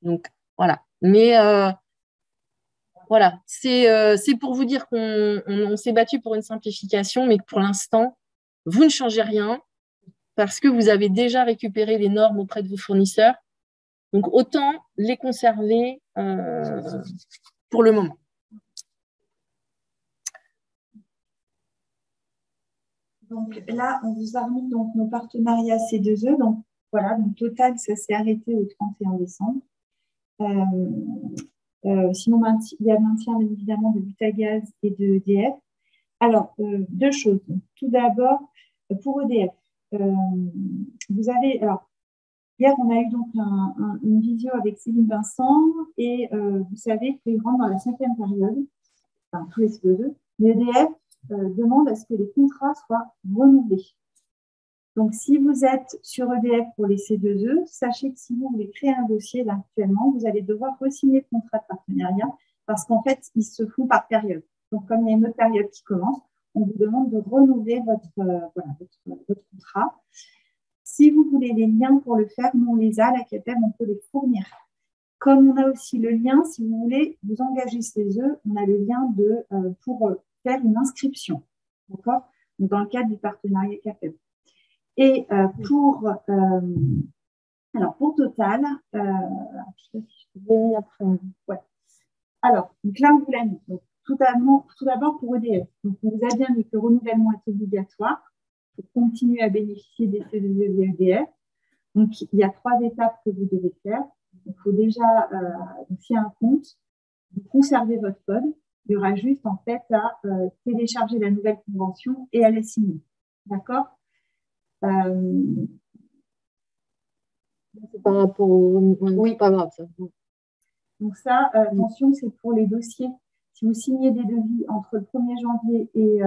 Donc, voilà. Mais voilà, c'est pour vous dire qu'on s'est battu pour une simplification, mais que pour l'instant, vous ne changez rien parce que vous avez déjà récupéré les normes auprès de vos fournisseurs. Donc, autant les conserver pour le moment. Donc là, on vous a remis donc, nos partenariats C2E. Donc voilà, donc total, ça s'est arrêté au 31 décembre. Sinon, il y a maintien bien évidemment de Butagaz et de EDF. Alors, deux choses. Tout d'abord, pour EDF, vous avez. Alors, hier, on a eu donc une visio avec Céline Vincent et vous savez qu'ils rentrent dans la 5e période, enfin tous les C2E. L'EDF demande à ce que les contrats soient renouvelés. Donc, si vous êtes sur EDF pour les C2E, sachez que si vous voulez créer un dossier là, actuellement, vous allez devoir re-signer le contrat de partenariat parce qu'en fait, ils se font par période. Donc, comme il y a une autre période qui commence, on vous demande de renouveler votre contrat. Si vous voulez les liens pour le faire, nous, on les a, la CAPEB, on peut les fournir. Comme on a aussi le lien, si vous voulez vous engager CESE, on a le lien pour faire une inscription, d'accord? Dans le cadre du partenariat CAPEB. Et pour Total, je sais pas si je vais mis après. Ouais. Alors, donc là, on vous l'a mis. Donc, tout d'abord pour EDF. Donc, on vous a bien dit que le renouvellement est obligatoire pour continuer à bénéficier des C2E via EDF. Donc, il y a 3 étapes que vous devez faire. Il faut déjà, s'il y a un compte, vous conservez votre code. Il y aura juste en fait à télécharger la nouvelle convention et à la signer. D'accord? C'est par rapport au... Oui, pas grave ça. Donc ça, attention, c'est pour les dossiers. Si vous signez des devis entre le 1er janvier et...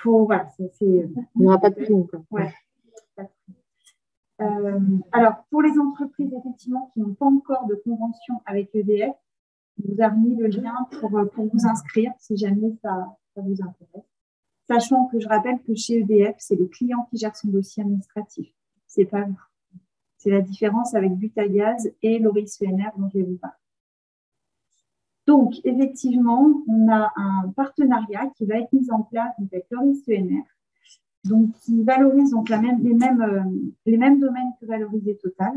voilà, il n'y aura pas de prime. Ouais. Alors, pour les entreprises, effectivement, qui n'ont pas encore de convention avec EDF, vous a remis le lien pour vous inscrire si jamais ça vous intéresse. Sachant que je rappelle que chez EDF, c'est le client qui gère son dossier administratif. C'est pas vous. C'est la différence avec Butagaz et Loris ENR dont je vais vous parler. Donc, effectivement, on a un partenariat qui va être mis en place avec Loris ENR, donc qui valorise donc les mêmes domaines que Valoriser Total.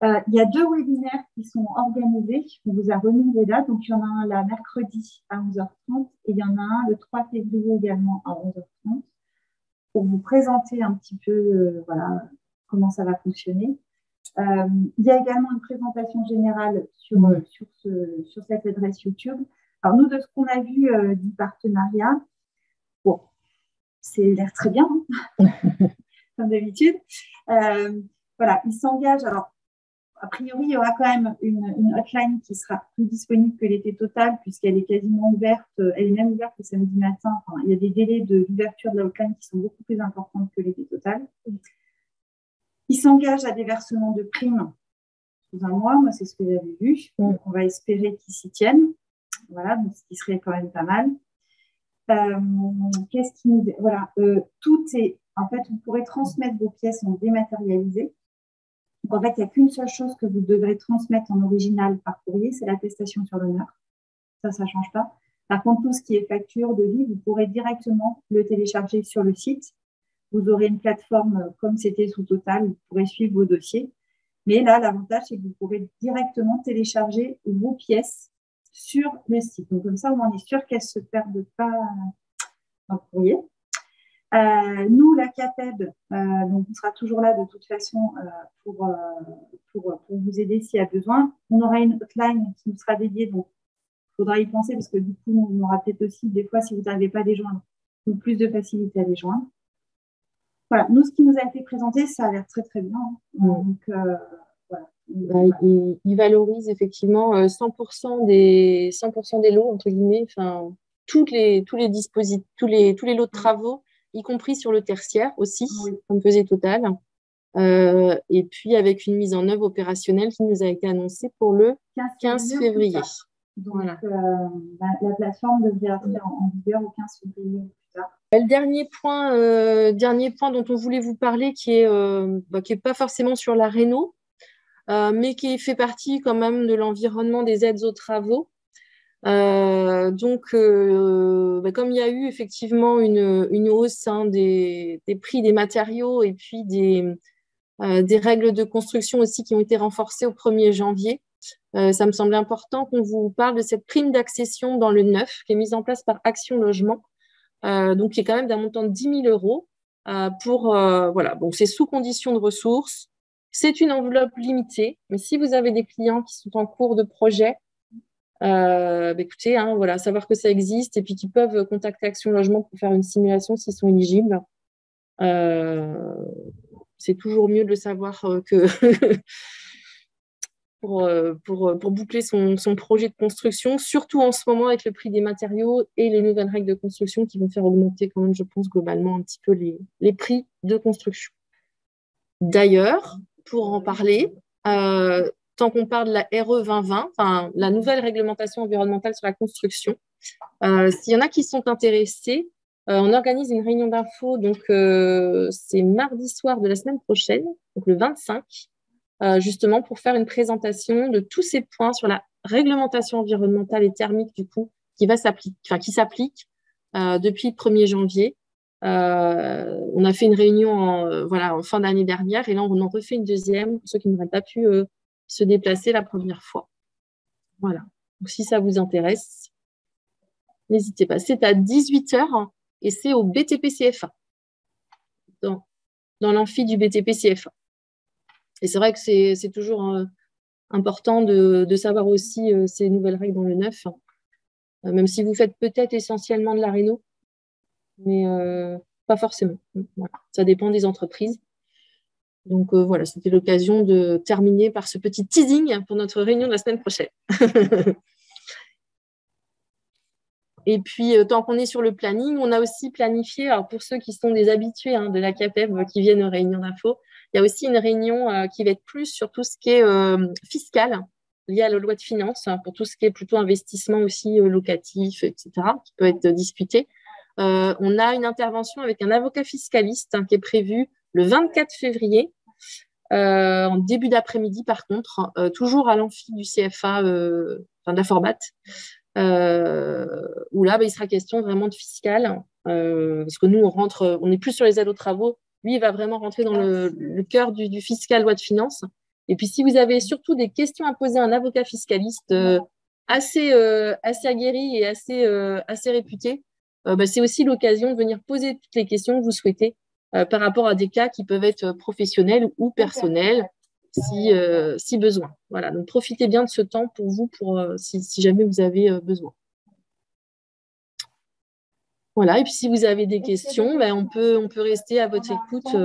Il y a 2 webinaires qui sont organisés. On vous a remis les dates. Donc, il y en a un là mercredi à 11h30 et il y en a un le 3 février également à 11h30 pour vous présenter un petit peu voilà, comment ça va fonctionner. Il y a également une présentation générale sur cette adresse YouTube. Alors, nous, de ce qu'on a vu du partenariat, bon, c'est l'air très bien, hein, comme d'habitude. Voilà, il s'engage. Alors, a priori, il y aura quand même une hotline qui sera plus disponible que l'été total, puisqu'elle est quasiment ouverte. Elle est même ouverte le samedi matin. Enfin, il y a des délais d'ouverture de la hotline qui sont beaucoup plus importants que l'été total. Il s'engage à des versements de primes sous un mois. Moi, c'est ce que j'avais vu. Donc, on va espérer qu'ils s'y tiennent. Voilà, donc ce qui serait quand même pas mal. Qu'est-ce qui nous... Voilà, tout est... En fait, vous pourrez transmettre vos pièces en dématérialisé. Donc, en fait, il n'y a qu'une seule chose que vous devrez transmettre en original par courrier, c'est l'attestation sur l'honneur. Ça ne change pas. Par contre, tout ce qui est facture, devis, vous pourrez directement le télécharger sur le site. Vous aurez une plateforme comme c'était sous Total, vous pourrez suivre vos dossiers. Mais là, l'avantage, c'est que vous pourrez directement télécharger vos pièces sur le site. Donc, comme ça, on est sûr qu'elles ne se perdent pas dans le courrier. Nous, la CAPEB, donc on sera toujours là de toute façon pour vous aider s'il y a besoin. On aura une hotline qui nous sera dédiée, donc il faudra y penser parce que du coup, on aura peut-être aussi des fois, si vous n'arrivez pas à les joindre, ou plus de facilité à les joindre. Voilà, nous, ce qui nous a été présenté, ça a l'air très très bien. Donc, voilà. Il valorise effectivement 100% des lots, entre guillemets, enfin, tous les dispositifs, tous les lots de travaux, y compris sur le tertiaire aussi, comme faisait Total. Et puis avec une mise en œuvre opérationnelle qui nous a été annoncée pour le 15 février. Donc, voilà. La plateforme devrait entrer en vigueur au 15 février plus tard. Le dernier point dont on voulait vous parler, qui est pas forcément sur la réno, mais qui fait partie quand même de l'environnement des aides aux travaux. Donc, comme il y a eu effectivement une hausse des prix des matériaux et puis des règles de construction aussi qui ont été renforcées au 1er janvier, ça me semblait important qu'on vous parle de cette prime d'accession dans le neuf qui est mise en place par Action Logement, donc qui est quand même d'un montant de 10 000 euros voilà, donc c'est sous condition de ressources. C'est une enveloppe limitée, mais si vous avez des clients qui sont en cours de projet, écoutez, voilà, savoir que ça existe et puis qu'ils peuvent contacter Action Logement pour faire une simulation s'ils sont éligibles. C'est toujours mieux de le savoir que pour boucler son projet de construction, surtout en ce moment avec le prix des matériaux et les nouvelles règles de construction qui vont faire augmenter quand même, je pense, globalement un petit peu les prix de construction. D'ailleurs, pour en parler, tant qu'on parle de la RE 2020, enfin, la nouvelle réglementation environnementale sur la construction, s'il y en a qui sont intéressés, on organise une réunion d'info, donc c'est mardi soir de la semaine prochaine, donc le 25, justement pour faire une présentation de tous ces points sur la réglementation environnementale et thermique du coup, qui s'applique depuis le 1er janvier. On a fait une réunion en fin d'année dernière et là on en refait une deuxième pour ceux qui n'auraient pas pu se déplacer la première fois. Voilà. Donc, si ça vous intéresse, n'hésitez pas. C'est à 18h et c'est au BTP-CFA, dans l'amphi du BTP-CFA. Et c'est vrai que c'est toujours important de savoir aussi ces nouvelles règles dans le neuf, même si vous faites peut-être essentiellement de la réno, mais pas forcément. Voilà. Ça dépend des entreprises. Donc voilà, c'était l'occasion de terminer par ce petit teasing pour notre réunion de la semaine prochaine. Et puis, tant qu'on est sur le planning, on a aussi planifié, alors pour ceux qui sont des habitués de la CAPEB qui viennent aux réunions d'info, il y a aussi une réunion qui va être plus sur tout ce qui est fiscal. liées à la loi de finances, pour tout ce qui est plutôt investissement aussi locatif, etc., qui peut être discuté. On a une intervention avec un avocat fiscaliste qui est prévue le 24 février, en début d'après-midi par contre, toujours à l'amphi du CFA, de la Format, où là, il sera question vraiment de fiscal, parce que nous, on n'est plus sur les aides aux travaux. Lui, il va vraiment rentrer dans le cœur du fiscal loi de finances. Et puis, si vous avez surtout des questions à poser à un avocat fiscaliste assez aguerri et assez réputé, c'est aussi l'occasion de venir poser toutes les questions que vous souhaitez par rapport à des cas qui peuvent être professionnels ou personnels, si besoin. Voilà, donc profitez bien de ce temps pour vous, si jamais vous avez besoin. Voilà, et puis si vous avez des questions, on peut rester à votre écoute